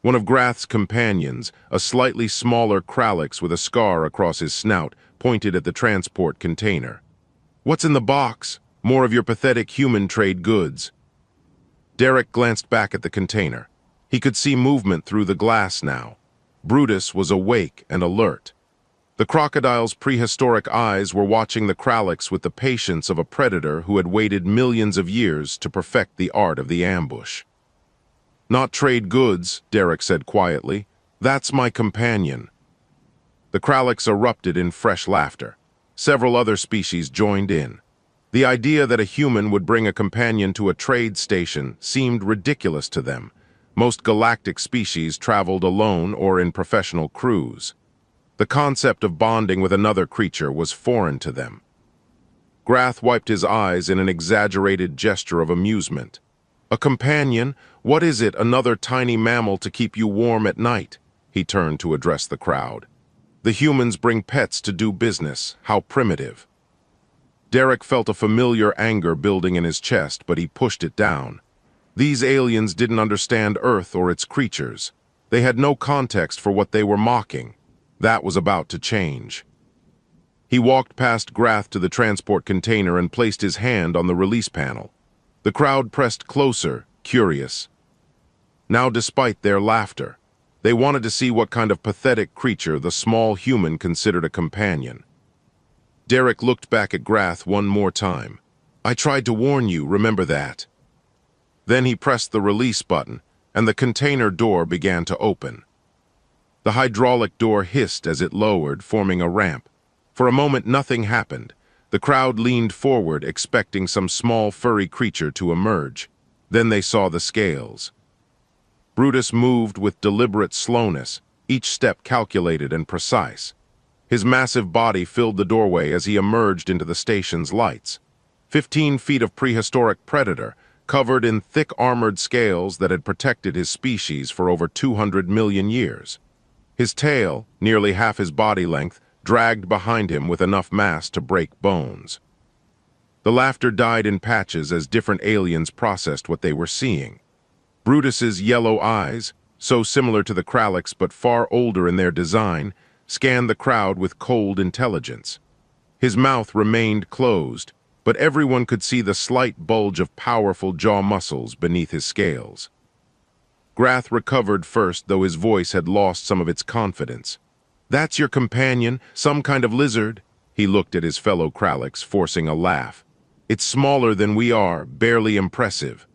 One of Grath's companions, a slightly smaller Kralix with a scar across his snout, pointed at the transport container. "What's in the box? More of your pathetic human trade goods." Derek glanced back at the container. He could see movement through the glass now. Brutus was awake and alert. The crocodile's prehistoric eyes were watching the Kralix with the patience of a predator who had waited millions of years to perfect the art of the ambush. "Not trade goods," Derek said quietly. "That's my companion." The Kralix erupted in fresh laughter. Several other species joined in. The idea that a human would bring a companion to a trade station seemed ridiculous to them. Most galactic species traveled alone or in professional crews. The concept of bonding with another creature was foreign to them. Grath wiped his eyes in an exaggerated gesture of amusement. "A companion? What is it, another tiny mammal to keep you warm at night?" He turned to address the crowd. "The humans bring pets to do business. How primitive." Derek felt a familiar anger building in his chest, but he pushed it down. These aliens didn't understand Earth or its creatures. They had no context for what they were mocking. That was about to change. He walked past Grath to the transport container and placed his hand on the release panel. The crowd pressed closer, curious. Now, despite their laughter, they wanted to see what kind of pathetic creature the small human considered a companion. Derek looked back at Grath one more time. "I tried to warn you, remember that?" Then he pressed the release button, and the container door began to open. The hydraulic door hissed as it lowered, forming a ramp. For a moment, nothing happened. The crowd leaned forward, expecting some small, furry creature to emerge. Then they saw the scales. Brutus moved with deliberate slowness, each step calculated and precise. His massive body filled the doorway as he emerged into the station's lights. 15 feet of prehistoric predator, covered in thick armored scales that had protected his species for over 200 million years. His tail, nearly half his body length, dragged behind him with enough mass to break bones. The laughter died in patches as different aliens processed what they were seeing. Brutus's yellow eyes, so similar to the Kralliks but far older in their design, scanned the crowd with cold intelligence. His mouth remained closed, but everyone could see the slight bulge of powerful jaw muscles beneath his scales. Grath recovered first, though his voice had lost some of its confidence. "That's your companion, some kind of lizard?" He looked at his fellow Kralliks, forcing a laugh. "It's smaller than we are, barely impressive."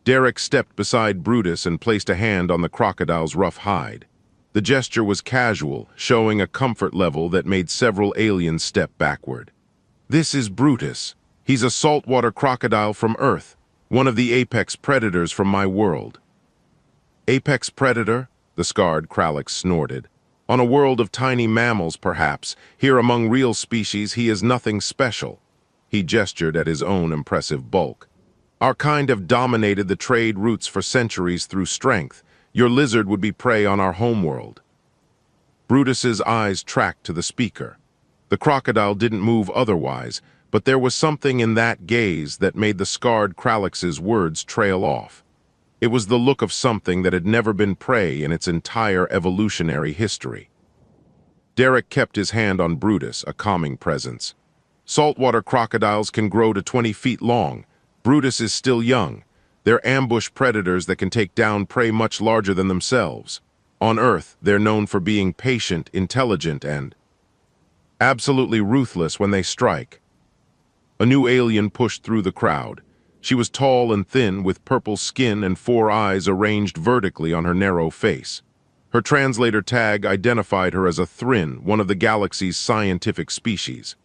Derek stepped beside Brutus and placed a hand on the crocodile's rough hide. The gesture was casual, showing a comfort level that made several aliens step backward. "This is Brutus. He's a saltwater crocodile from Earth, one of the apex predators from my world." "Apex predator?" the scarred Krallik snorted. "On a world of tiny mammals, perhaps. Here among real species, he is nothing special." He gestured at his own impressive bulk. "Our kind have dominated the trade routes for centuries through strength. Your lizard would be prey on our homeworld." Brutus's eyes tracked to the speaker. The crocodile didn't move otherwise, but there was something in that gaze that made the scarred Kralliks' words trail off. It was the look of something that had never been prey in its entire evolutionary history. Derek kept his hand on Brutus, a calming presence. "Saltwater crocodiles can grow to 20 feet long. Brutus is still young. They're ambush predators that can take down prey much larger than themselves. On Earth, they're known for being patient, intelligent, and absolutely ruthless when they strike." A new alien pushed through the crowd. She was tall and thin, with purple skin and 4 eyes arranged vertically on her narrow face. Her translator tag identified her as a Thrin, one of the galaxy's scientific species.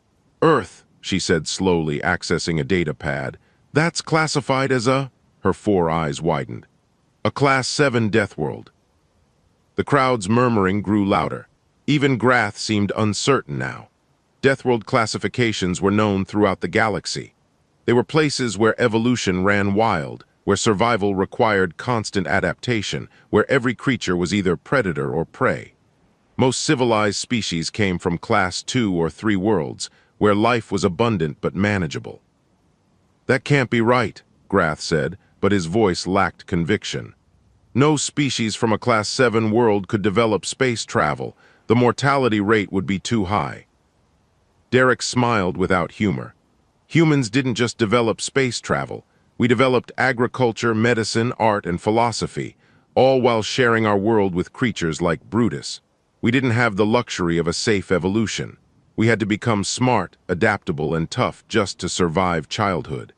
"Earth," she said slowly, accessing a data pad. "That's classified as a—" Her 4 eyes widened. "A Class 7 death world." The crowd's murmuring grew louder. Even Grath seemed uncertain now. Deathworld classifications were known throughout the galaxy. They were places where evolution ran wild, where survival required constant adaptation, where every creature was either predator or prey. Most civilized species came from Class 2 or 3 worlds, where life was abundant but manageable. "That can't be right," Grath said, but his voice lacked conviction. "No species from a Class 7 world could develop space travel. The mortality rate would be too high." Derek smiled without humor. "Humans didn't just develop space travel. We developed agriculture, medicine, art, and philosophy, all while sharing our world with creatures like Brutus. We didn't have the luxury of a safe evolution. We had to become smart, adaptable, and tough just to survive childhood."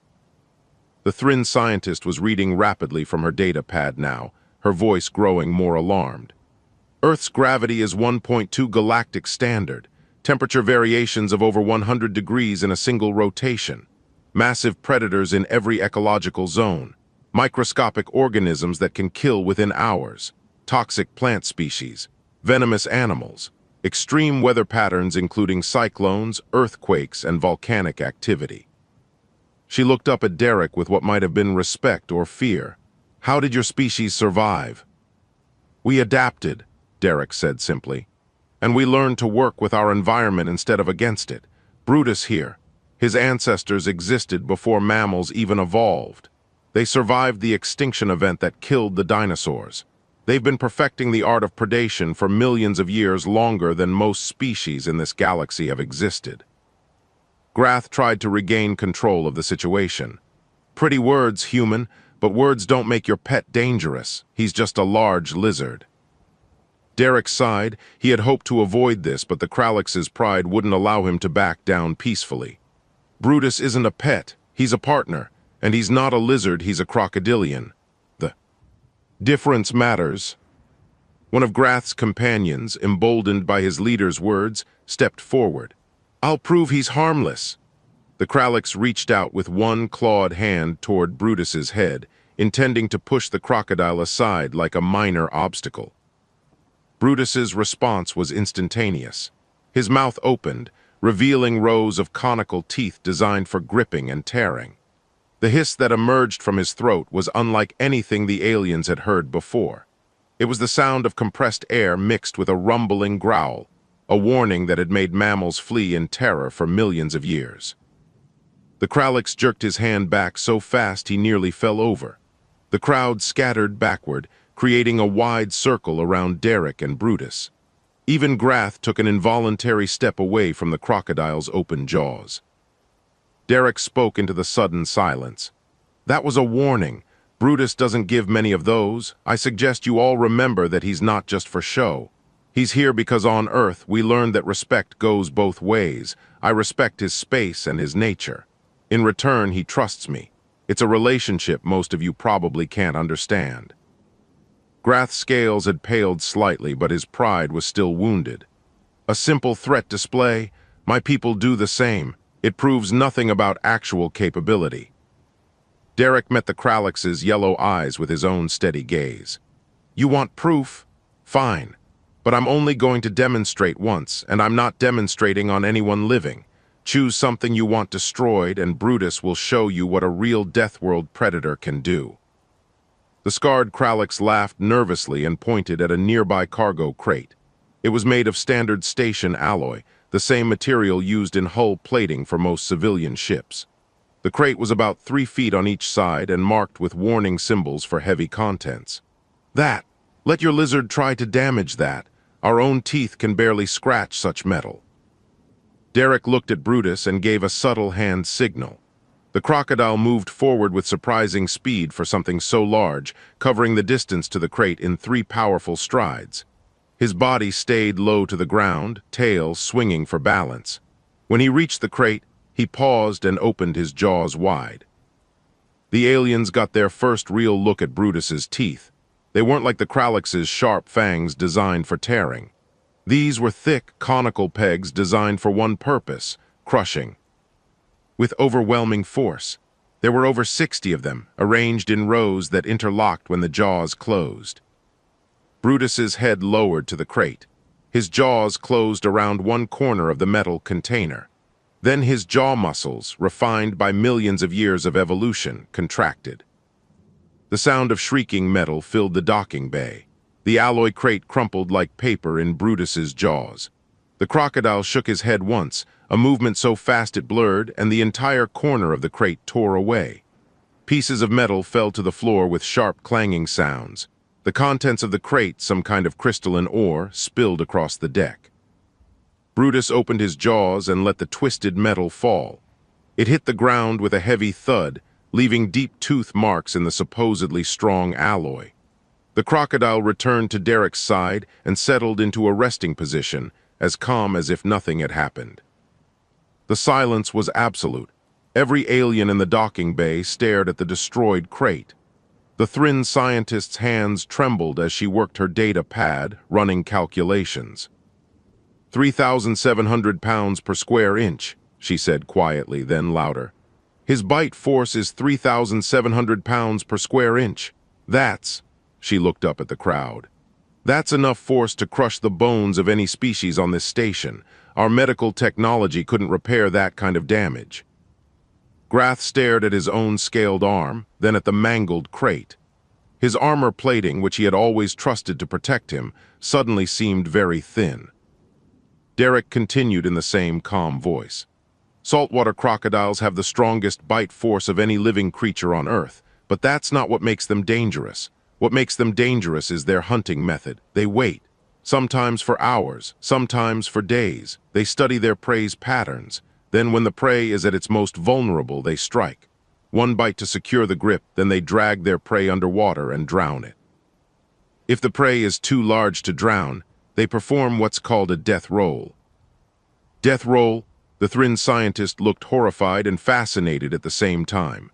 The Thrin scientist was reading rapidly from her data pad now, her voice growing more alarmed. "Earth's gravity is 1.2 galactic standard. Temperature variations of over 100 degrees in a single rotation. Massive predators in every ecological zone. Microscopic organisms that can kill within hours. Toxic plant species. Venomous animals. Extreme weather patterns including cyclones, earthquakes, and volcanic activity." She looked up at Derek with what might have been respect or fear. "How did your species survive?" "We adapted," Derek said simply. "And we learned to work with our environment instead of against it. Brutus here. His ancestors existed before mammals even evolved. They survived the extinction event that killed the dinosaurs. They've been perfecting the art of predation for millions of years longer than most species in this galaxy have existed. Grath tried to regain control of the situation. Pretty words, human, but words don't make your pet dangerous. He's just a large lizard. Derek sighed. He had hoped to avoid this, but the Kralix's pride wouldn't allow him to back down peacefully. Brutus isn't a pet. He's a partner. And he's not a lizard, he's a crocodilian. The difference matters. One of Grath's companions, emboldened by his leader's words, stepped forward. I'll prove he's harmless. The Kralix reached out with one clawed hand toward Brutus's head, intending to push the crocodile aside like a minor obstacle. Brutus's response was instantaneous. His mouth opened, revealing rows of conical teeth designed for gripping and tearing. The hiss that emerged from his throat was unlike anything the aliens had heard before. It was the sound of compressed air mixed with a rumbling growl, a warning that had made mammals flee in terror for millions of years. The Kralix jerked his hand back so fast he nearly fell over. The crowd scattered backward, creating a wide circle around Derek and Brutus. Even Grath took an involuntary step away from the crocodile's open jaws. Derek spoke into the sudden silence. That was a warning. Brutus doesn't give many of those. I suggest you all remember that he's not just for show. He's here because on Earth we learned that respect goes both ways. I respect his space and his nature. In return, he trusts me. It's a relationship most of you probably can't understand. Grath's scales had paled slightly, but his pride was still wounded. A simple threat display? My people do the same. It proves nothing about actual capability. Derek met the Kralix's yellow eyes with his own steady gaze. You want proof? Fine. But I'm only going to demonstrate once, and I'm not demonstrating on anyone living. Choose something you want destroyed, and Brutus will show you what a real Deathworld predator can do. The scarred Kralix laughed nervously and pointed at a nearby cargo crate. It was made of standard station alloy, the same material used in hull plating for most civilian ships. The crate was about 3 feet on each side and marked with warning symbols for heavy contents. That! Let your lizard try to damage that. Our own teeth can barely scratch such metal. Derek looked at Brutus and gave a subtle hand signal. The crocodile moved forward with surprising speed for something so large, covering the distance to the crate in 3 powerful strides. His body stayed low to the ground, tail swinging for balance. When he reached the crate, he paused and opened his jaws wide. The aliens got their first real look at Brutus's teeth. They weren't like the Kralix's sharp fangs designed for tearing. These were thick, conical pegs designed for one purpose, crushing. With overwhelming force, there were over 60 of them, arranged in rows that interlocked when the jaws closed. Brutus's head lowered to the crate. His jaws closed around one corner of the metal container. Then his jaw muscles, refined by millions of years of evolution, contracted. The sound of shrieking metal filled the docking bay. The alloy crate crumpled like paper in Brutus's jaws. The crocodile shook his head once, a movement so fast it blurred, and the entire corner of the crate tore away. Pieces of metal fell to the floor with sharp clanging sounds. The contents of the crate, some kind of crystalline ore, spilled across the deck. Brutus opened his jaws and let the twisted metal fall. It hit the ground with a heavy thud, leaving deep tooth marks in the supposedly strong alloy. The crocodile returned to Derek's side and settled into a resting position, as calm as if nothing had happened. The silence was absolute. Every alien in the docking bay stared at the destroyed crate. The Thrin scientist's hands trembled as she worked her data pad, running calculations. 3,700 pounds per square inch, she said quietly, then louder. His bite force is 3,700 pounds per square inch. That's, she looked up at the crowd. That's enough force to crush the bones of any species on this station. Our medical technology couldn't repair that kind of damage. Grath stared at his own scaled arm, then at the mangled crate. His armor plating, which he had always trusted to protect him, suddenly seemed very thin. Derek continued in the same calm voice. Saltwater crocodiles have the strongest bite force of any living creature on Earth, but that's not what makes them dangerous. What makes them dangerous is their hunting method. They wait, sometimes for hours, sometimes for days. They study their prey's patterns. Then when the prey is at its most vulnerable, they strike. One bite to secure the grip, then they drag their prey underwater and drown it. If the prey is too large to drown, they perform what's called a death roll. Death roll? The Terran scientist looked horrified and fascinated at the same time.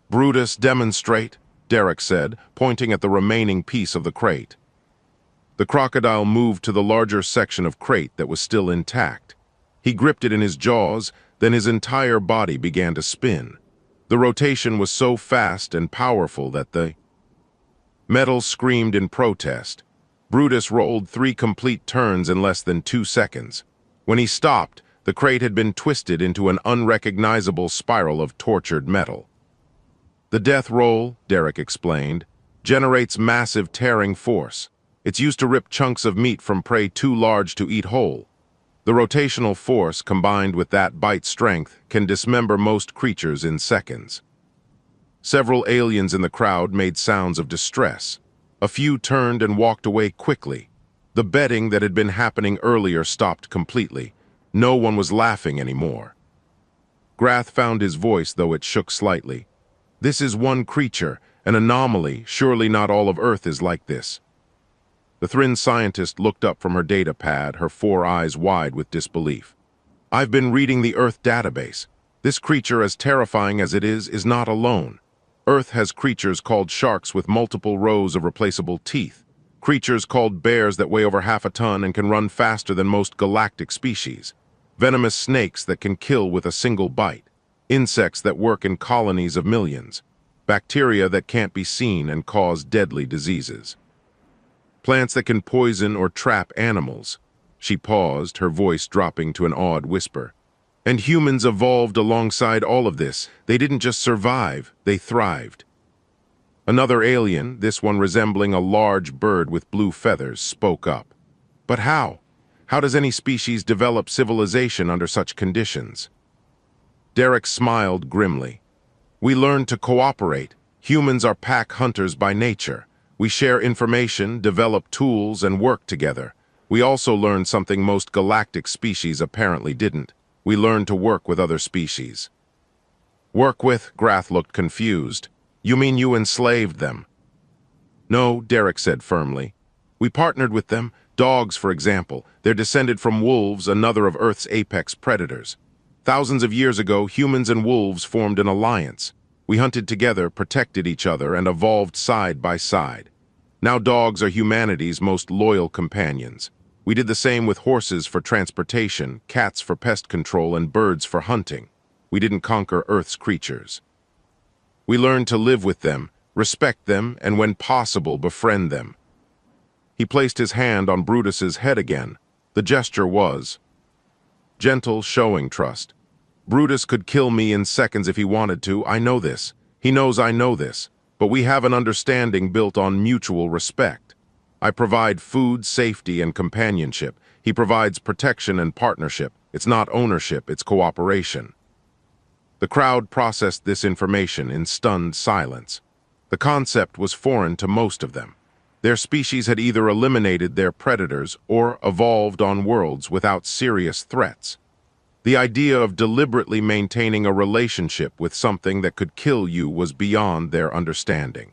Brutus, demonstrate, Derek said, pointing at the remaining piece of the crate. The crocodile moved to the larger section of crate that was still intact. He gripped it in his jaws, then his entire body began to spin. The rotation was so fast and powerful that the metal screamed in protest. Brutus rolled 3 complete turns in less than 2 seconds. When he stopped, the crate had been twisted into an unrecognizable spiral of tortured metal. The death roll, Derek explained, generates massive tearing force. It's used to rip chunks of meat from prey too large to eat whole. The rotational force, combined with that bite strength, can dismember most creatures in seconds. Several aliens in the crowd made sounds of distress. A few turned and walked away quickly. The betting that had been happening earlier stopped completely. No one was laughing anymore. Grath found his voice, though it shook slightly. This is one creature, an anomaly. Surely not all of Earth is like this. The Terran scientist looked up from her data pad, her 4 eyes wide with disbelief. I've been reading the Earth database. This creature, as terrifying as it is not alone. Earth has creatures called sharks with multiple rows of replaceable teeth. Creatures called bears that weigh over half a ton and can run faster than most galactic species. Venomous snakes that can kill with a single bite. Insects that work in colonies of millions. Bacteria that can't be seen and cause deadly diseases. Plants that can poison or trap animals. She paused, her voice dropping to an awed whisper. And humans evolved alongside all of this. They didn't just survive, they thrived. Another alien, this one resembling a large bird with blue feathers, spoke up. But how? How does any species develop civilization under such conditions? Derek smiled grimly. We learn to cooperate. Humans are pack hunters by nature. We share information, develop tools, and work together. We also learn something most galactic species apparently didn't. We learn to work with other species. Work with? Grath looked confused. You mean you enslaved them? No, Derek said firmly. We partnered with them. Dogs, for example. They're descended from wolves, another of Earth's apex predators. Thousands of years ago, humans and wolves formed an alliance. We hunted together, protected each other, and evolved side by side. Now dogs are humanity's most loyal companions. We did the same with horses for transportation, cats for pest control, and birds for hunting. We didn't conquer Earth's creatures. We learned to live with them, respect them, and when possible, befriend them. He placed his hand on Brutus's head again. The gesture was gentle, showing trust. Brutus could kill me in seconds if he wanted to. I know this. He knows I know this. But we have an understanding built on mutual respect. I provide food, safety, and companionship. He provides protection and partnership. It's not ownership, it's cooperation. The crowd processed this information in stunned silence. The concept was foreign to most of them. Their species had either eliminated their predators or evolved on worlds without serious threats. The idea of deliberately maintaining a relationship with something that could kill you was beyond their understanding.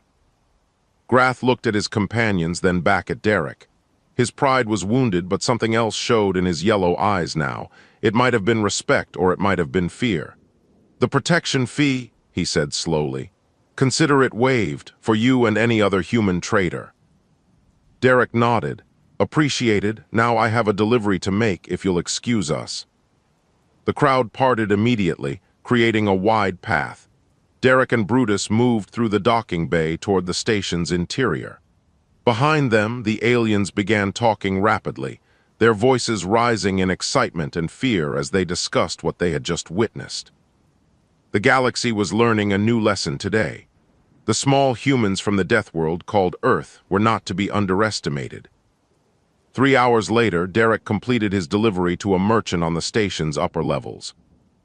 Grath looked at his companions, then back at Derek. His pride was wounded, but something else showed in his yellow eyes now. It might have been respect, or it might have been fear. The protection fee, he said slowly. Consider it waived for you and any other human trader. Derek nodded. Appreciated. Now I have a delivery to make, if you'll excuse us. The crowd parted immediately, creating a wide path. Derek and Brutus moved through the docking bay toward the station's interior. Behind them, the aliens began talking rapidly, their voices rising in excitement and fear as they discussed what they had just witnessed. The galaxy was learning a new lesson today. The small humans from the Death World called Earth were not to be underestimated. 3 hours later, Derek completed his delivery to a merchant on the station's upper levels.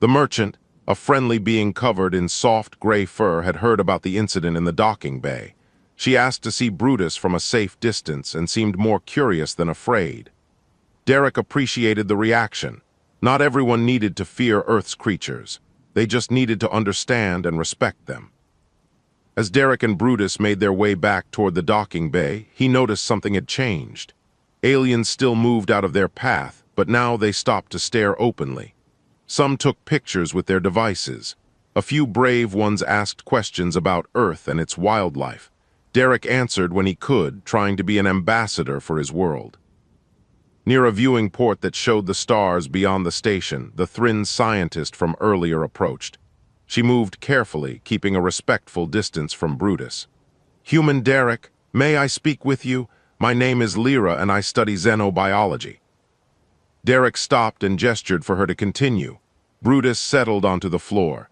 The merchant, a friendly being covered in soft gray fur, had heard about the incident in the docking bay. She asked to see Brutus from a safe distance and seemed more curious than afraid. Derek appreciated the reaction. Not everyone needed to fear Earth's creatures. They just needed to understand and respect them. As Derek and Brutus made their way back toward the docking bay, he noticed something had changed. Aliens still moved out of their path, but now they stopped to stare openly. Some took pictures with their devices. A few brave ones asked questions about Earth and its wildlife. Derek answered when he could, trying to be an ambassador for his world. Near a viewing port that showed the stars beyond the station, the Thrin scientist from earlier approached. She moved carefully, keeping a respectful distance from Brutus. "Human Derek, may I speak with you? My name is Lyra and I study xenobiology." Derek stopped and gestured for her to continue. Brutus settled onto the floor,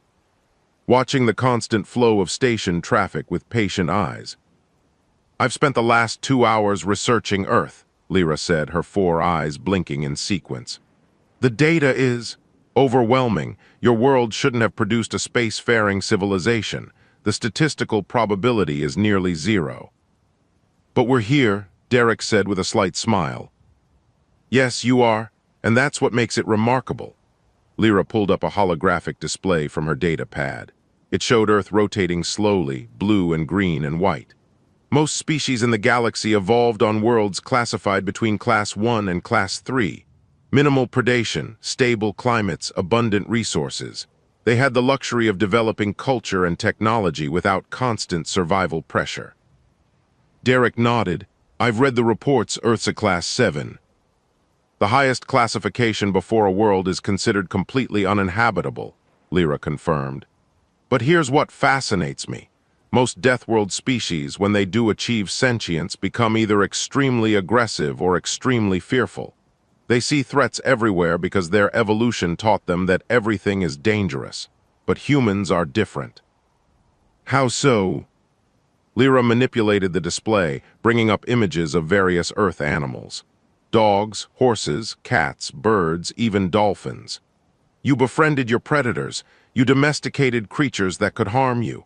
watching the constant flow of station traffic with patient eyes. "I've spent the last 2 hours researching Earth," Lyra said, her 4 eyes blinking in sequence. "The data is overwhelming. Your world shouldn't have produced a spacefaring civilization. The statistical probability is nearly 0. "But we're here," Derek said with a slight smile. "Yes, you are, and that's what makes it remarkable." Lyra pulled up a holographic display from her data pad. It showed Earth rotating slowly, blue and green and white. Most species in the galaxy evolved on worlds classified between Class 1 and Class 3. Minimal predation, stable climates, abundant resources. They had the luxury of developing culture and technology without constant survival pressure. Derek nodded. "I've read the reports. Earth's a Class 7. The highest classification before a world is considered completely uninhabitable," Lyra confirmed. "But here's what fascinates me. Most Deathworld species, when they do achieve sentience, become either extremely aggressive or extremely fearful. They see threats everywhere because their evolution taught them that everything is dangerous. But humans are different." "How so?" Lyra manipulated the display, bringing up images of various Earth animals. Dogs, horses, cats, birds, even dolphins. "You befriended your predators. You domesticated creatures that could harm you.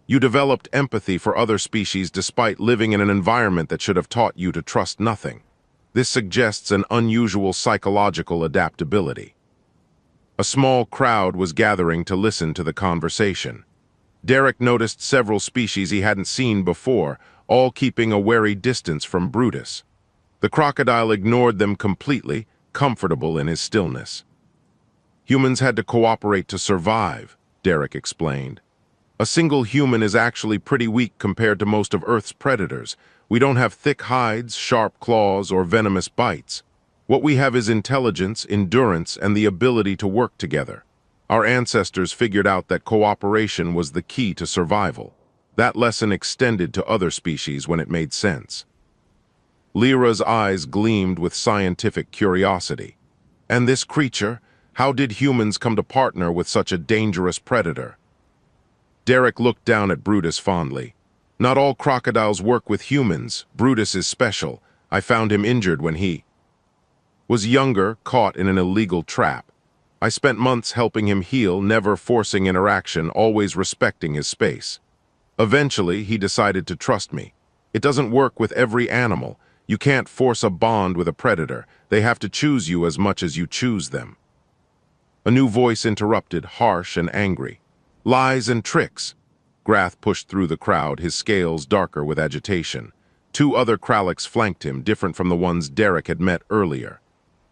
You developed empathy for other species despite living in an environment that should have taught you to trust nothing. This suggests an unusual psychological adaptability." A small crowd was gathering to listen to the conversation. Derek noticed several species he hadn't seen before, all keeping a wary distance from Brutus. The crocodile ignored them completely, comfortable in his stillness. "Humans had to cooperate to survive," Derek explained. "A single human is actually pretty weak compared to most of Earth's predators. We don't have thick hides, sharp claws, or venomous bites. What we have is intelligence, endurance, and the ability to work together. Our ancestors figured out that cooperation was the key to survival. That lesson extended to other species when it made sense." Lyra's eyes gleamed with scientific curiosity. "And this creature, how did humans come to partner with such a dangerous predator?" Derek looked down at Brutus fondly. "Not all crocodiles work with humans. Brutus is special. I found him injured when he was younger, caught in an illegal trap. I spent months helping him heal, never forcing interaction, always respecting his space. Eventually, he decided to trust me. It doesn't work with every animal. You can't force a bond with a predator. They have to choose you as much as you choose them." A new voice interrupted, harsh and angry. "Lies and tricks." Grath pushed through the crowd, his scales darker with agitation. 2 other Kralliks flanked him, different from the ones Derek had met earlier.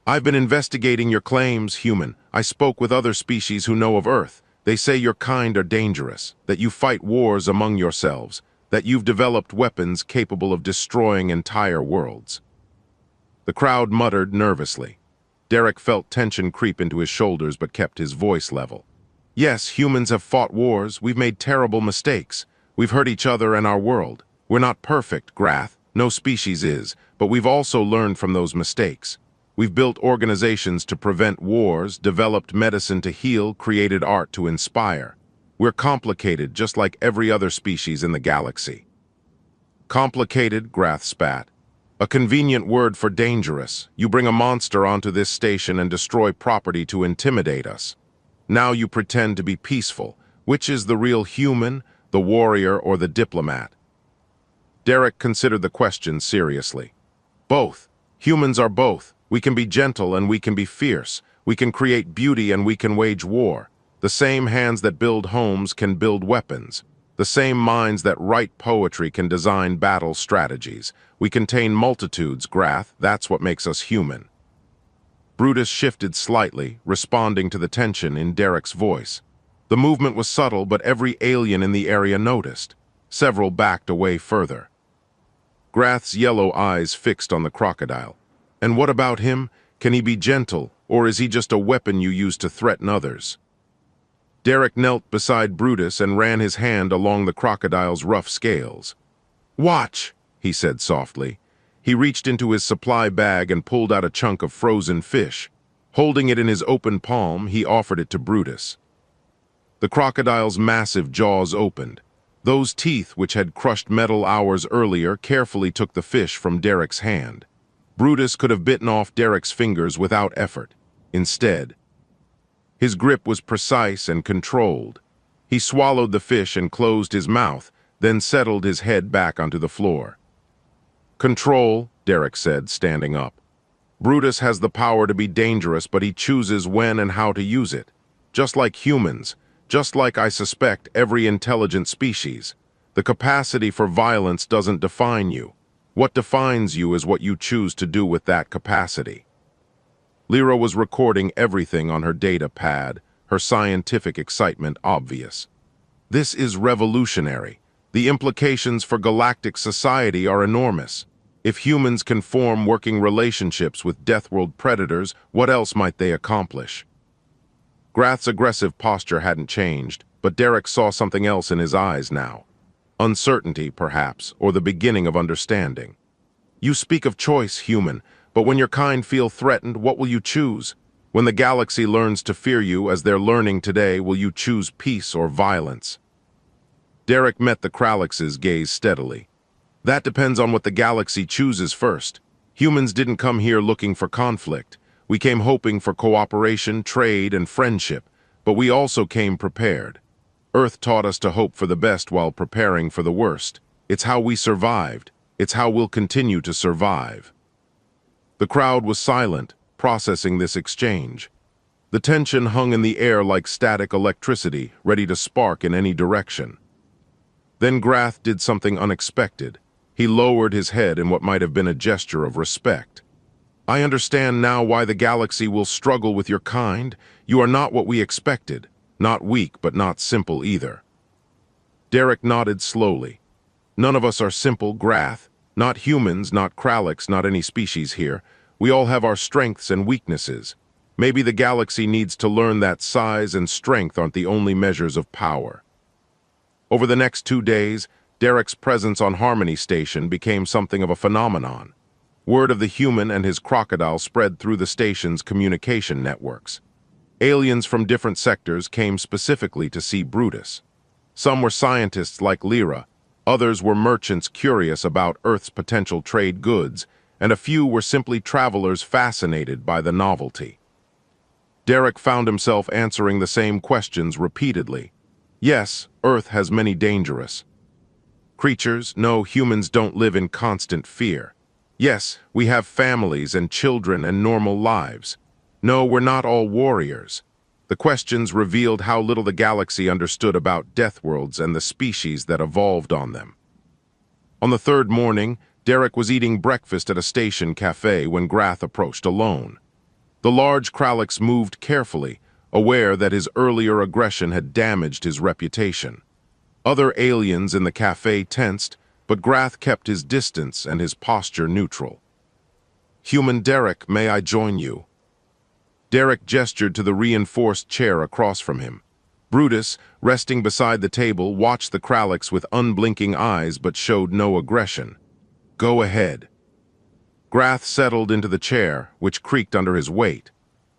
"I've been investigating your claims, human. I spoke with other species who know of Earth. They say your kind are dangerous, that you fight wars among yourselves, that you've developed weapons capable of destroying entire worlds." The crowd muttered nervously. Derek felt tension creep into his shoulders but kept his voice level. "Yes, humans have fought wars. We've made terrible mistakes. We've hurt each other and our world. We're not perfect, Grath. No species is, but we've also learned from those mistakes. We've built organizations to prevent wars, developed medicine to heal, created art to inspire. We're complicated, just like every other species in the galaxy." "Complicated," Grath spat. "A convenient word for dangerous. You bring a monster onto this station and destroy property to intimidate us. Now you pretend to be peaceful. Which is the real human, the warrior, or the diplomat?" Derek considered the question seriously. Both. Humans are both. We can be gentle and we can be fierce. We can create beauty and we can wage war. The same hands that build homes can build weapons. The same minds that write poetry can design battle strategies. We contain multitudes, Grath. That's what makes us human. Brutus shifted slightly, responding to the tension in Derek's voice. The movement was subtle, but every alien in the area noticed. Several backed away further. Grath's yellow eyes fixed on the crocodile. And what about him? Can he be gentle, or is he just a weapon you use to threaten others? Derek knelt beside Brutus and ran his hand along the crocodile's rough scales. "Watch," he said softly. He reached into his supply bag and pulled out a chunk of frozen fish. Holding it in his open palm, he offered it to Brutus. The crocodile's massive jaws opened. Those teeth, which had crushed metal hours earlier, carefully took the fish from Derek's hand. Brutus could have bitten off Derek's fingers without effort. Instead, his grip was precise and controlled. He swallowed the fish and closed his mouth, then settled his head back onto the floor. "Control," Derek said, standing up. "Brutus has the power to be dangerous, but he chooses when and how to use it. Just like humans, just like I suspect every intelligent species. The capacity for violence doesn't define you. What defines you is what you choose to do with that capacity." Lyra was recording everything on her data pad, her scientific excitement obvious. "This is revolutionary. The implications for galactic society are enormous. If humans can form working relationships with Deathworld predators, what else might they accomplish?" Grath's aggressive posture hadn't changed, but Derek saw something else in his eyes now. Uncertainty, perhaps, or the beginning of understanding. "You speak of choice, human, but when your kind feel threatened, what will you choose? When the galaxy learns to fear you, as they're learning today, will you choose peace or violence?" Derek met the Kralix's gaze steadily. "That depends on what the galaxy chooses first. Humans didn't come here looking for conflict. We came hoping for cooperation, trade, and friendship, but we also came prepared. Earth taught us to hope for the best while preparing for the worst. It's how we survived. It's how we'll continue to survive." The crowd was silent, processing this exchange. The tension hung in the air like static electricity, ready to spark in any direction. Then Grath did something unexpected. He lowered his head in what might have been a gesture of respect. "I understand now why the galaxy will struggle with your kind. You are not what we expected. Not weak, but not simple either." Derek nodded slowly. "None of us are simple, Grath. Not humans, not Kralix, not any species here. We all have our strengths and weaknesses. Maybe the galaxy needs to learn that size and strength aren't the only measures of power." Over the next 2 days, Derek's presence on Harmony Station became something of a phenomenon. Word of the human and his crocodile spread through the station's communication networks. Aliens from different sectors came specifically to see Brutus. Some were scientists like Lyra, others were merchants curious about Earth's potential trade goods, and a few were simply travelers fascinated by the novelty. Derek found himself answering the same questions repeatedly. Yes, Earth has many dangerous creatures. No, humans don't live in constant fear. Yes, we have families and children and normal lives. No, we're not all warriors. The questions revealed how little the galaxy understood about Deathworlds and the species that evolved on them. On the third morning, Derek was eating breakfast at a station cafe when Grath approached alone. The large Kralix moved carefully, aware that his earlier aggression had damaged his reputation. Other aliens in the cafe tensed, but Grath kept his distance and his posture neutral. "Human Derek, may I join you?" Derek gestured to the reinforced chair across from him. Brutus, resting beside the table, watched the Kralix with unblinking eyes but showed no aggression. "Go ahead." Grath settled into the chair, which creaked under his weight.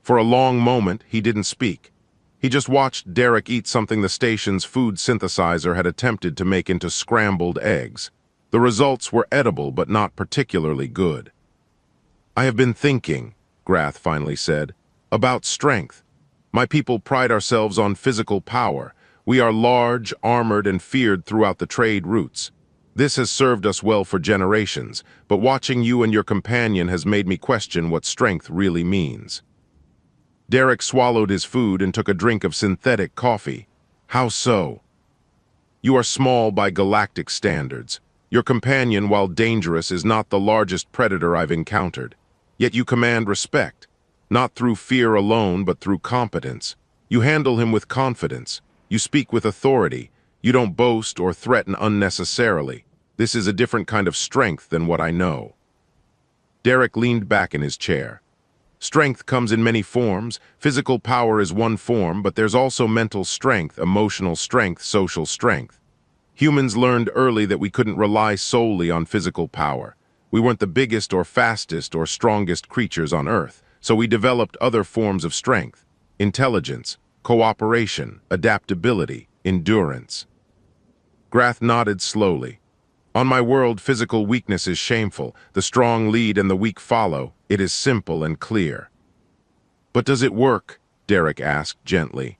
For a long moment, he didn't speak. He just watched Derek eat something the station's food synthesizer had attempted to make into scrambled eggs. The results were edible but not particularly good. "I have been thinking," Grath finally said, "about strength. My people pride ourselves on physical power. We are large, armored, and feared throughout the trade routes. This has served us well for generations, but watching you and your companion has made me question what strength really means. Derek swallowed his food and took a drink of synthetic coffee. How so? You are small by galactic standards. Your companion, while dangerous, is not the largest predator I've encountered. Yet you command respect, not through fear alone, but through competence. You handle him with confidence. You speak with authority. You don't boast or threaten unnecessarily. This is a different kind of strength than what I know. Derek leaned back in his chair. Strength comes in many forms. Physical power is one form, but there's also mental strength, emotional strength, social strength. Humans learned early that we couldn't rely solely on physical power. We weren't the biggest or fastest or strongest creatures on Earth, so we developed other forms of strength: intelligence, cooperation, adaptability, endurance. Grath nodded slowly. On my world, physical weakness is shameful. The strong lead and the weak follow. It is simple and clear. But does it work? Derek asked gently.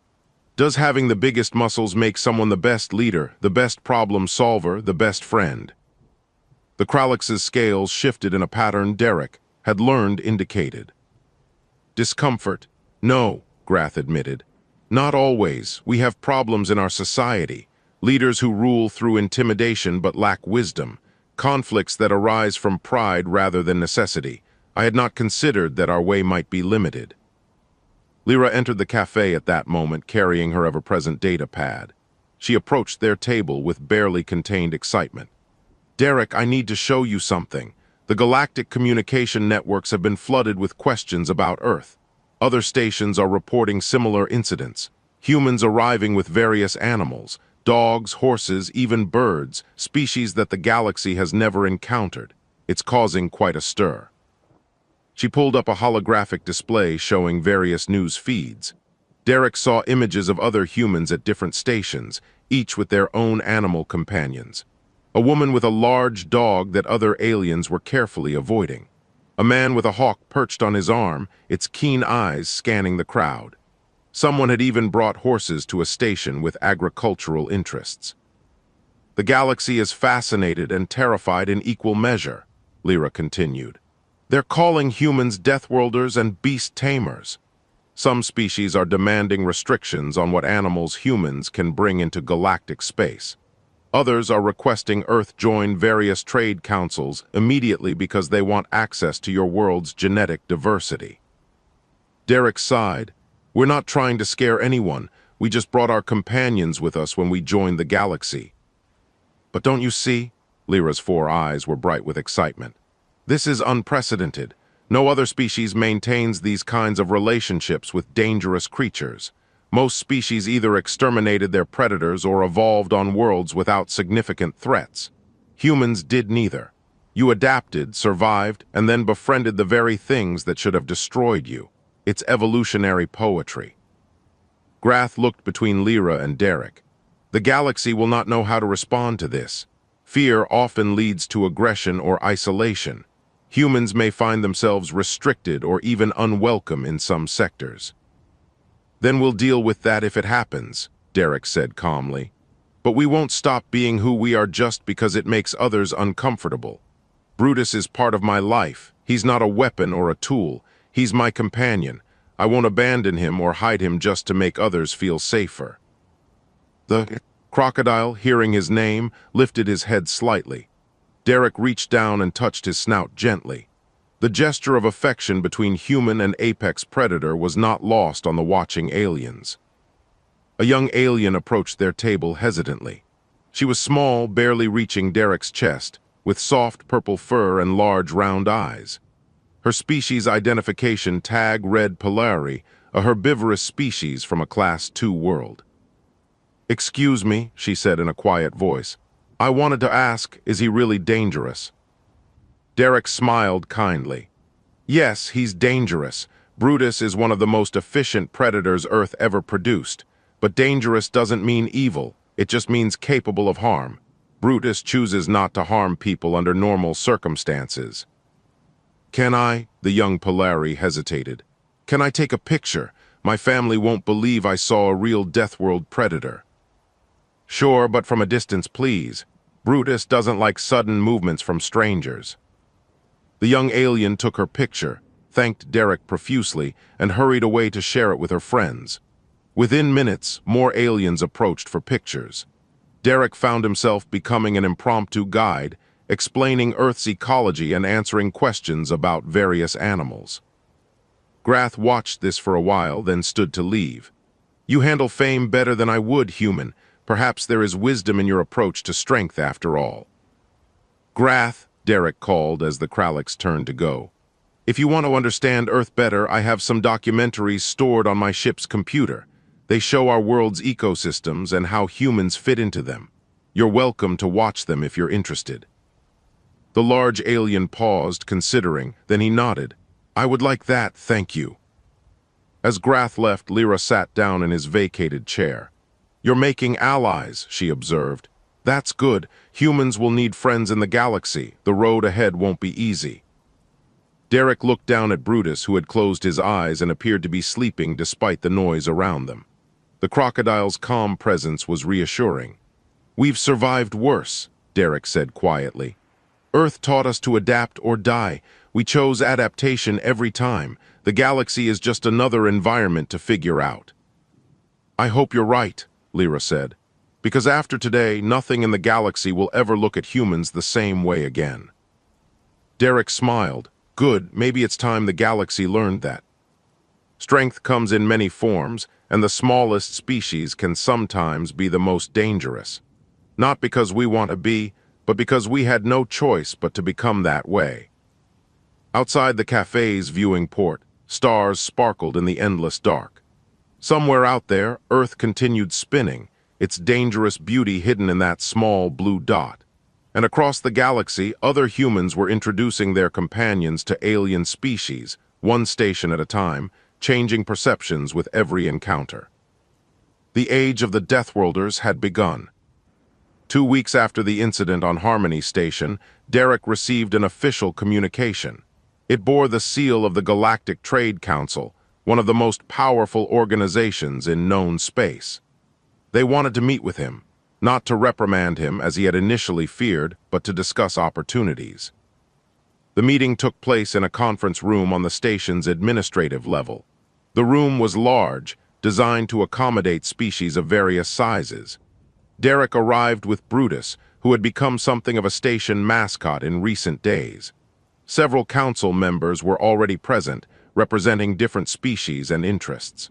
Does having the biggest muscles make someone the best leader, the best problem solver, the best friend? The Kralix's scales shifted in a pattern Derek had learned indicated. Discomfort? No, Grath admitted. Not always. We have problems in our society. Leaders who rule through intimidation but lack wisdom. Conflicts that arise from pride rather than necessity. I had not considered that our way might be limited. Lyra entered the cafe at that moment, carrying her ever-present data pad. She approached their table with barely contained excitement. Derek, I need to show you something. The galactic communication networks have been flooded with questions about Earth. Other stations are reporting similar incidents. Humans arriving with various animals, dogs, horses, even birds, species that the galaxy has never encountered. It's causing quite a stir. She pulled up a holographic display showing various news feeds. Derek saw images of other humans at different stations, each with their own animal companions. A woman with a large dog that other aliens were carefully avoiding. A man with a hawk perched on his arm, its keen eyes scanning the crowd. Someone had even brought horses to a station with agricultural interests. The galaxy is fascinated and terrified in equal measure, Lyra continued. They're calling humans deathworlders and beast tamers. Some species are demanding restrictions on what animals humans can bring into galactic space. Others are requesting Earth join various trade councils immediately because they want access to your world's genetic diversity. Derek sighed. We're not trying to scare anyone. We just brought our companions with us when we joined the galaxy. But don't you see? Lyra's 4 eyes were bright with excitement. This is unprecedented. No other species maintains these kinds of relationships with dangerous creatures. Most species either exterminated their predators or evolved on worlds without significant threats. Humans did neither. You adapted, survived, and then befriended the very things that should have destroyed you. It's evolutionary poetry. Grath looked between Lyra and Derek. The galaxy will not know how to respond to this. Fear often leads to aggression or isolation. Humans may find themselves restricted or even unwelcome in some sectors. Then we'll deal with that if it happens, Derek said calmly. But we won't stop being who we are just because it makes others uncomfortable. Brutus is part of my life. He's not a weapon or a tool. He's my companion. I won't abandon him or hide him just to make others feel safer. The crocodile, hearing his name, lifted his head slightly. Derek reached down and touched his snout gently. The gesture of affection between human and apex predator was not lost on the watching aliens. A young alien approached their table hesitantly. She was small, barely reaching Derek's chest, with soft purple fur and large round eyes. Her species identification tag read Polari, a herbivorous species from a Class II world. "Excuse me," she said in a quiet voice. "I wanted to ask, is he really dangerous?" Derek smiled kindly. "Yes, he's dangerous. Brutus is one of the most efficient predators Earth ever produced. But dangerous doesn't mean evil. It just means capable of harm. Brutus chooses not to harm people under normal circumstances." "Can I?" The young Polari hesitated. "Can I take a picture? My family won't believe I saw a real Deathworld predator." "Sure, but from a distance, please." Brutus doesn't like sudden movements from strangers. The young alien took her picture, thanked Derek profusely, and hurried away to share it with her friends. Within minutes, more aliens approached for pictures. Derek found himself becoming an impromptu guide, explaining Earth's ecology and answering questions about various animals. Grath watched this for a while, then stood to leave. "You handle fame better than I would, human. Perhaps there is wisdom in your approach to strength after all." "Grath," Derek called as the Kralliks turned to go. "If you want to understand Earth better, I have some documentaries stored on my ship's computer. They show our world's ecosystems and how humans fit into them. You're welcome to watch them if you're interested." The large alien paused, considering, then he nodded. "I would like that, thank you." As Grath left, Lyra sat down in his vacated chair. "You're making allies," she observed. "That's good. Humans will need friends in the galaxy. The road ahead won't be easy." Derek looked down at Brutus, who had closed his eyes and appeared to be sleeping despite the noise around them. The crocodile's calm presence was reassuring. "We've survived worse," Derek said quietly. "Earth taught us to adapt or die. We chose adaptation every time. The galaxy is just another environment to figure out." "I hope you're right," Lyra said, "because after today, nothing in the galaxy will ever look at humans the same way again." Derek smiled. "Good, maybe it's time the galaxy learned that. Strength comes in many forms, and the smallest species can sometimes be the most dangerous. Not because we want to be, but because we had no choice but to become that way." Outside the cafe's viewing port, stars sparkled in the endless dark. Somewhere out there, Earth continued spinning, its dangerous beauty hidden in that small blue dot. And across the galaxy, other humans were introducing their companions to alien species, one station at a time, changing perceptions with every encounter. The age of the Deathworlders had begun. 2 weeks after the incident on Harmony Station, Derek received an official communication. It bore the seal of the Galactic Trade Council, one of the most powerful organizations in known space. They wanted to meet with him, not to reprimand him as he had initially feared, but to discuss opportunities. The meeting took place in a conference room on the station's administrative level. The room was large, designed to accommodate species of various sizes. Derek arrived with Brutus, who had become something of a station mascot in recent days. Several council members were already present, representing different species and interests.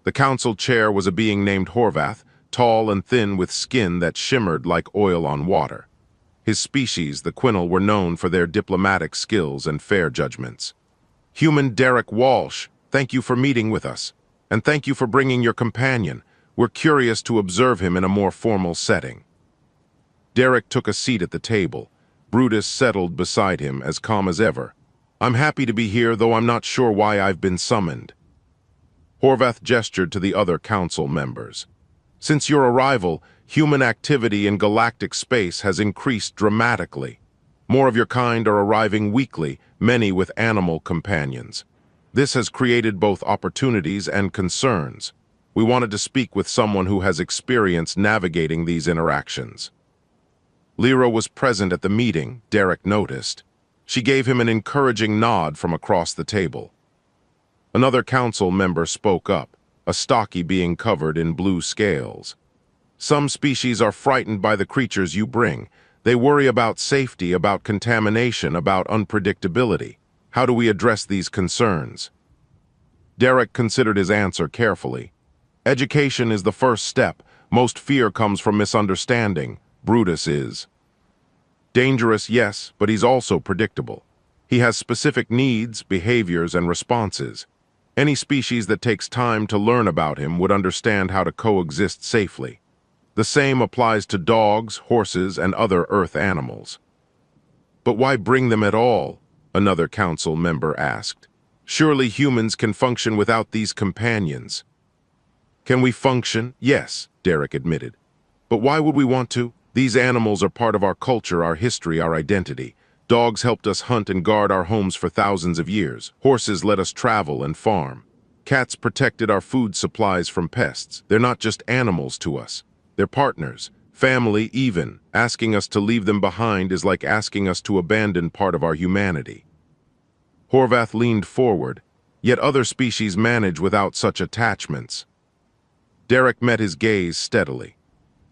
The council chair was a being named Horvath, tall and thin with skin that shimmered like oil on water. His species, the Quinnell, were known for their diplomatic skills and fair judgments. "Human Derek Walsh, thank you for meeting with us, and thank you for bringing your companion. We're curious to observe him in a more formal setting." Derek took a seat at the table. Brutus settled beside him, as calm as ever. "I'm happy to be here, though I'm not sure why I've been summoned." Horvath gestured to the other council members. "Since your arrival, human activity in galactic space has increased dramatically. More of your kind are arriving weekly, many with animal companions. This has created both opportunities and concerns. We wanted to speak with someone who has experience navigating these interactions." Lyra was present at the meeting, Derek noticed. She gave him an encouraging nod from across the table. Another council member spoke up, a stocky being covered in blue scales. "Some species are frightened by the creatures you bring. They worry about safety, about contamination, about unpredictability. How do we address these concerns?" Derek considered his answer carefully. "Education is the first step. Most fear comes from misunderstanding. Brutus is dangerous, yes, but he's also predictable. He has specific needs, behaviors, and responses. Any species that takes time to learn about him would understand how to coexist safely. The same applies to dogs, horses, and other Earth animals." "But why bring them at all?" another council member asked. "Surely humans can function without these companions." "Can we function? Yes," Derek admitted. "But why would we want to? These animals are part of our culture, our history, our identity. Dogs helped us hunt and guard our homes for thousands of years. Horses let us travel and farm. Cats protected our food supplies from pests. They're not just animals to us. They're partners, family even. Asking us to leave them behind is like asking us to abandon part of our humanity. Horvath leaned forward, yet other species manage without such attachments. Derek met his gaze steadily.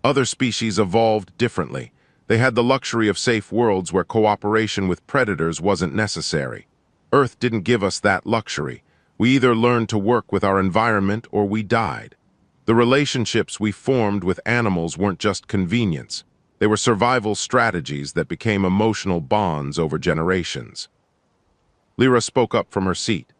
Other species evolved differently. They had the luxury of safe worlds where cooperation with predators wasn't necessary. Earth didn't give us that luxury. We either learned to work with our environment or we died. The relationships we formed with animals weren't just convenience. They were survival strategies that became emotional bonds over generations. Lyra spoke up from her seat.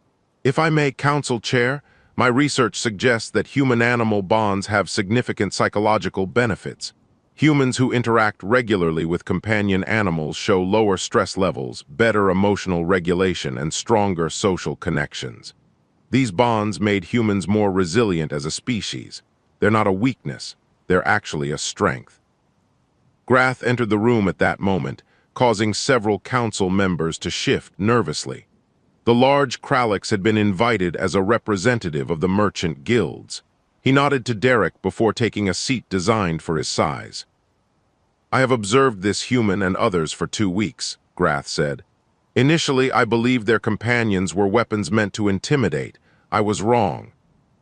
If I may, Council Chair, my research suggests that human-animal bonds have significant psychological benefits. Humans who interact regularly with companion animals show lower stress levels, better emotional regulation, and stronger social connections. These bonds made humans more resilient as a species. They're not a weakness, they're actually a strength. Grath entered the room at that moment, causing several council members to shift nervously. The large Kralix had been invited as a representative of the merchant guilds. He nodded to Derek before taking a seat designed for his size. I have observed this human and others for 2 weeks, Grath said. Initially, I believed their companions were weapons meant to intimidate. I was wrong.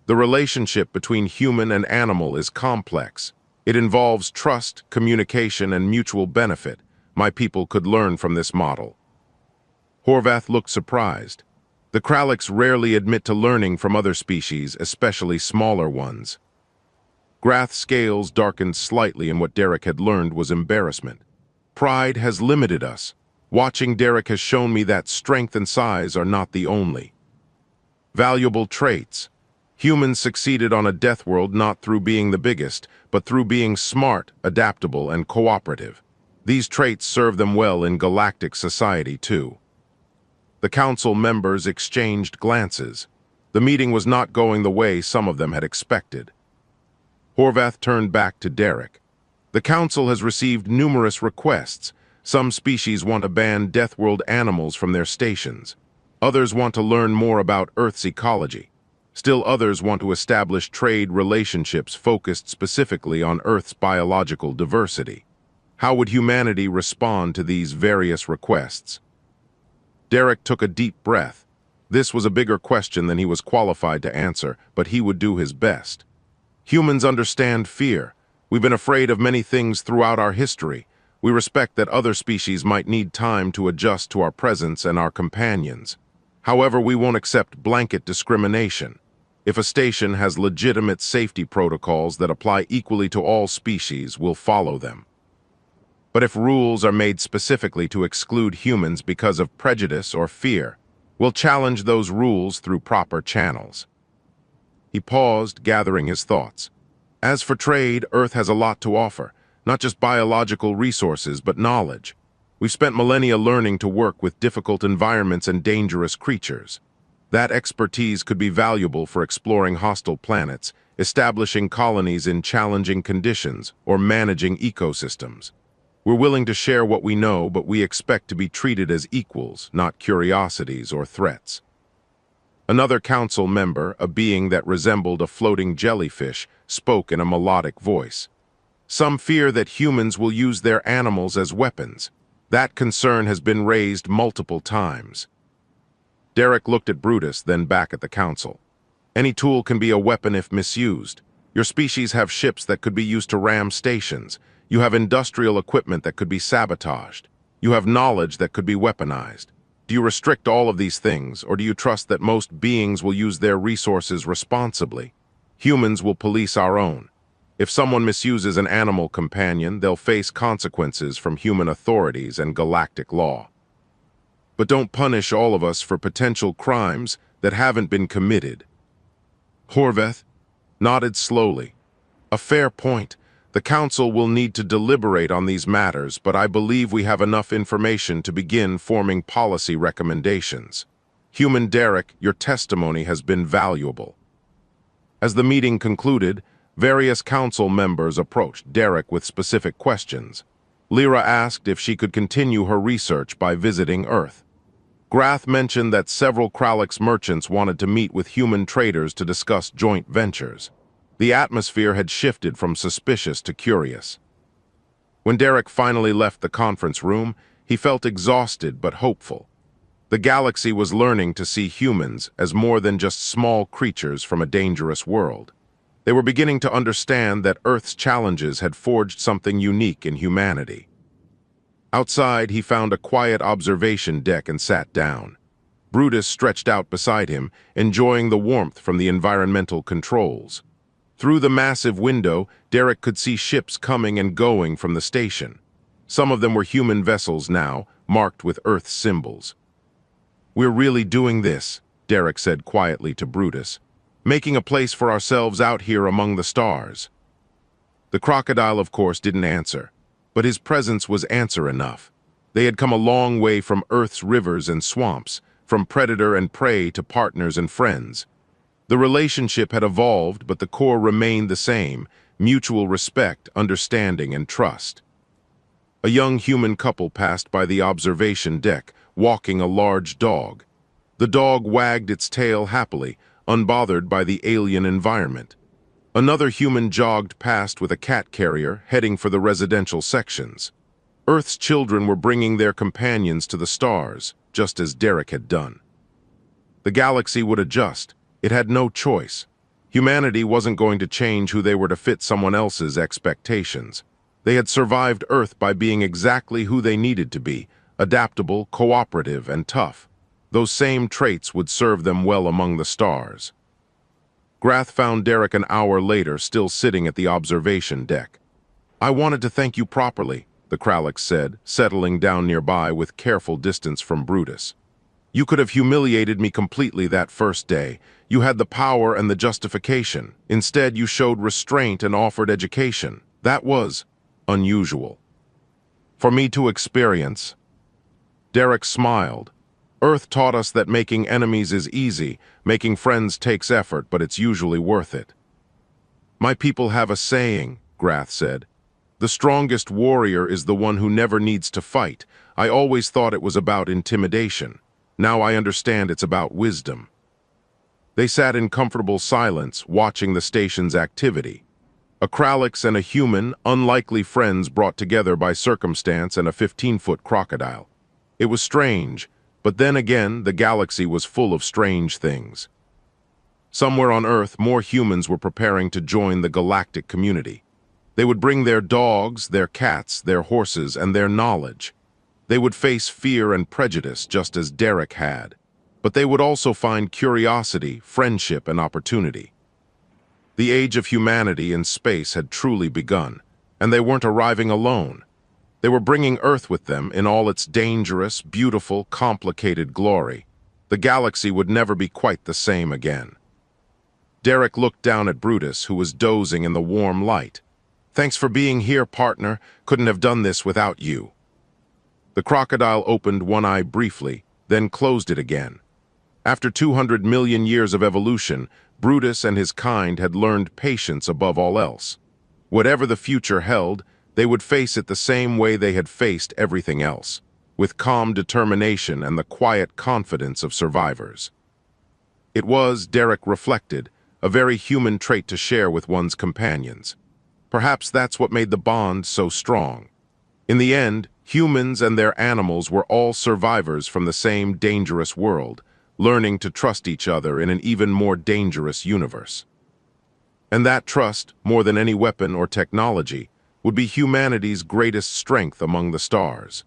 The relationship between human and animal is complex. It involves trust, communication, and mutual benefit. My people could learn from this model. Horvath looked surprised. The Kralix rarely admit to learning from other species, especially smaller ones. Grath's scales darkened slightly, and what Derek had learned was embarrassment. Pride has limited us. Watching Derek has shown me that strength and size are not the only. Valuable traits. Humans succeeded on a death world not through being the biggest, but through being smart, adaptable, and cooperative. These traits serve them well in galactic society, too. The council members exchanged glances. The meeting was not going the way some of them had expected. Horvath turned back to Derek. The council has received numerous requests. Some species want to ban Deathworld animals from their stations. Others want to learn more about Earth's ecology. Still others want to establish trade relationships focused specifically on Earth's biological diversity. How would humanity respond to these various requests? Derek took a deep breath. This was a bigger question than he was qualified to answer, but he would do his best. Humans understand fear. We've been afraid of many things throughout our history. We respect that other species might need time to adjust to our presence and our companions. However, we won't accept blanket discrimination. If a station has legitimate safety protocols that apply equally to all species, we'll follow them. But if rules are made specifically to exclude humans because of prejudice or fear, we'll challenge those rules through proper channels. He paused, gathering his thoughts. As for trade, Earth has a lot to offer, not just biological resources, but knowledge. We've spent millennia learning to work with difficult environments and dangerous creatures. That expertise could be valuable for exploring hostile planets, establishing colonies in challenging conditions, or managing ecosystems. We're willing to share what we know, but we expect to be treated as equals, not curiosities or threats. Another council member, a being that resembled a floating jellyfish, spoke in a melodic voice. Some fear that humans will use their animals as weapons. That concern has been raised multiple times. Derek looked at Brutus, then back at the council. Any tool can be a weapon if misused. Your species have ships that could be used to ram stations. You have industrial equipment that could be sabotaged. You have knowledge that could be weaponized. Do you restrict all of these things, or do you trust that most beings will use their resources responsibly? Humans will police our own. If someone misuses an animal companion, they'll face consequences from human authorities and galactic law. But don't punish all of us for potential crimes that haven't been committed. Horvath nodded slowly. A fair point. The Council will need to deliberate on these matters, but I believe we have enough information to begin forming policy recommendations. Human Derek, your testimony has been valuable. As the meeting concluded, various council members approached Derek with specific questions. Lyra asked if she could continue her research by visiting Earth. Grath mentioned that several Kralix merchants wanted to meet with human traders to discuss joint ventures. The atmosphere had shifted from suspicious to curious. When Derek finally left the conference room, he felt exhausted but hopeful. The galaxy was learning to see humans as more than just small creatures from a dangerous world. They were beginning to understand that Earth's challenges had forged something unique in humanity. Outside, he found a quiet observation deck and sat down. Brutus stretched out beside him, enjoying the warmth from the environmental controls. Through the massive window, Derek could see ships coming and going from the station. Some of them were human vessels now, marked with Earth's symbols. "We're really doing this," Derek said quietly to Brutus, "making a place for ourselves out here among the stars." The crocodile, of course, didn't answer, but his presence was answer enough. They had come a long way from Earth's rivers and swamps, from predator and prey to partners and friends. The relationship had evolved, but the core remained the same: mutual respect, understanding, and trust. A young human couple passed by the observation deck, walking a large dog. The dog wagged its tail happily, unbothered by the alien environment. Another human jogged past with a cat carrier, heading for the residential sections. Earth's children were bringing their companions to the stars, just as Derek had done. The galaxy would adjust. It had no choice. Humanity wasn't going to change who they were to fit someone else's expectations. They had survived Earth by being exactly who they needed to be: adaptable, cooperative, and tough. Those same traits would serve them well among the stars. Grath found Derek an hour later, still sitting at the observation deck. "I wanted to thank you properly," the Kralix said, settling down nearby with careful distance from Brutus. "You could have humiliated me completely that first day. You had the power and the justification. Instead, you showed restraint and offered education. That was unusual for me to experience." Derek smiled. "Earth taught us that making enemies is easy, making friends takes effort, but it's usually worth it." "My people have a saying," Grath said. "The strongest warrior is the one who never needs to fight. I always thought it was about intimidation. Now I understand it's about wisdom." They sat in comfortable silence, watching the station's activity. A Kralix and a human, unlikely friends brought together by circumstance, and a 15-foot crocodile. It was strange, but then again, the galaxy was full of strange things. Somewhere on Earth, more humans were preparing to join the galactic community. They would bring their dogs, their cats, their horses, and their knowledge. They would face fear and prejudice just as Derek had, but they would also find curiosity, friendship, and opportunity. The age of humanity in space had truly begun, and they weren't arriving alone. They were bringing Earth with them in all its dangerous, beautiful, complicated glory. The galaxy would never be quite the same again. Derek looked down at Brutus, who was dozing in the warm light. "Thanks for being here, partner. Couldn't have done this without you." The crocodile opened one eye briefly, then closed it again. After 200 million years of evolution, Brutus and his kind had learned patience above all else. Whatever the future held, they would face it the same way they had faced everything else, with calm determination and the quiet confidence of survivors. It was, Derek reflected, a very human trait to share with one's companions. Perhaps that's what made the bond so strong. In the end, humans and their animals were all survivors from the same dangerous world, learning to trust each other in an even more dangerous universe. And that trust, more than any weapon or technology, would be humanity's greatest strength among the stars.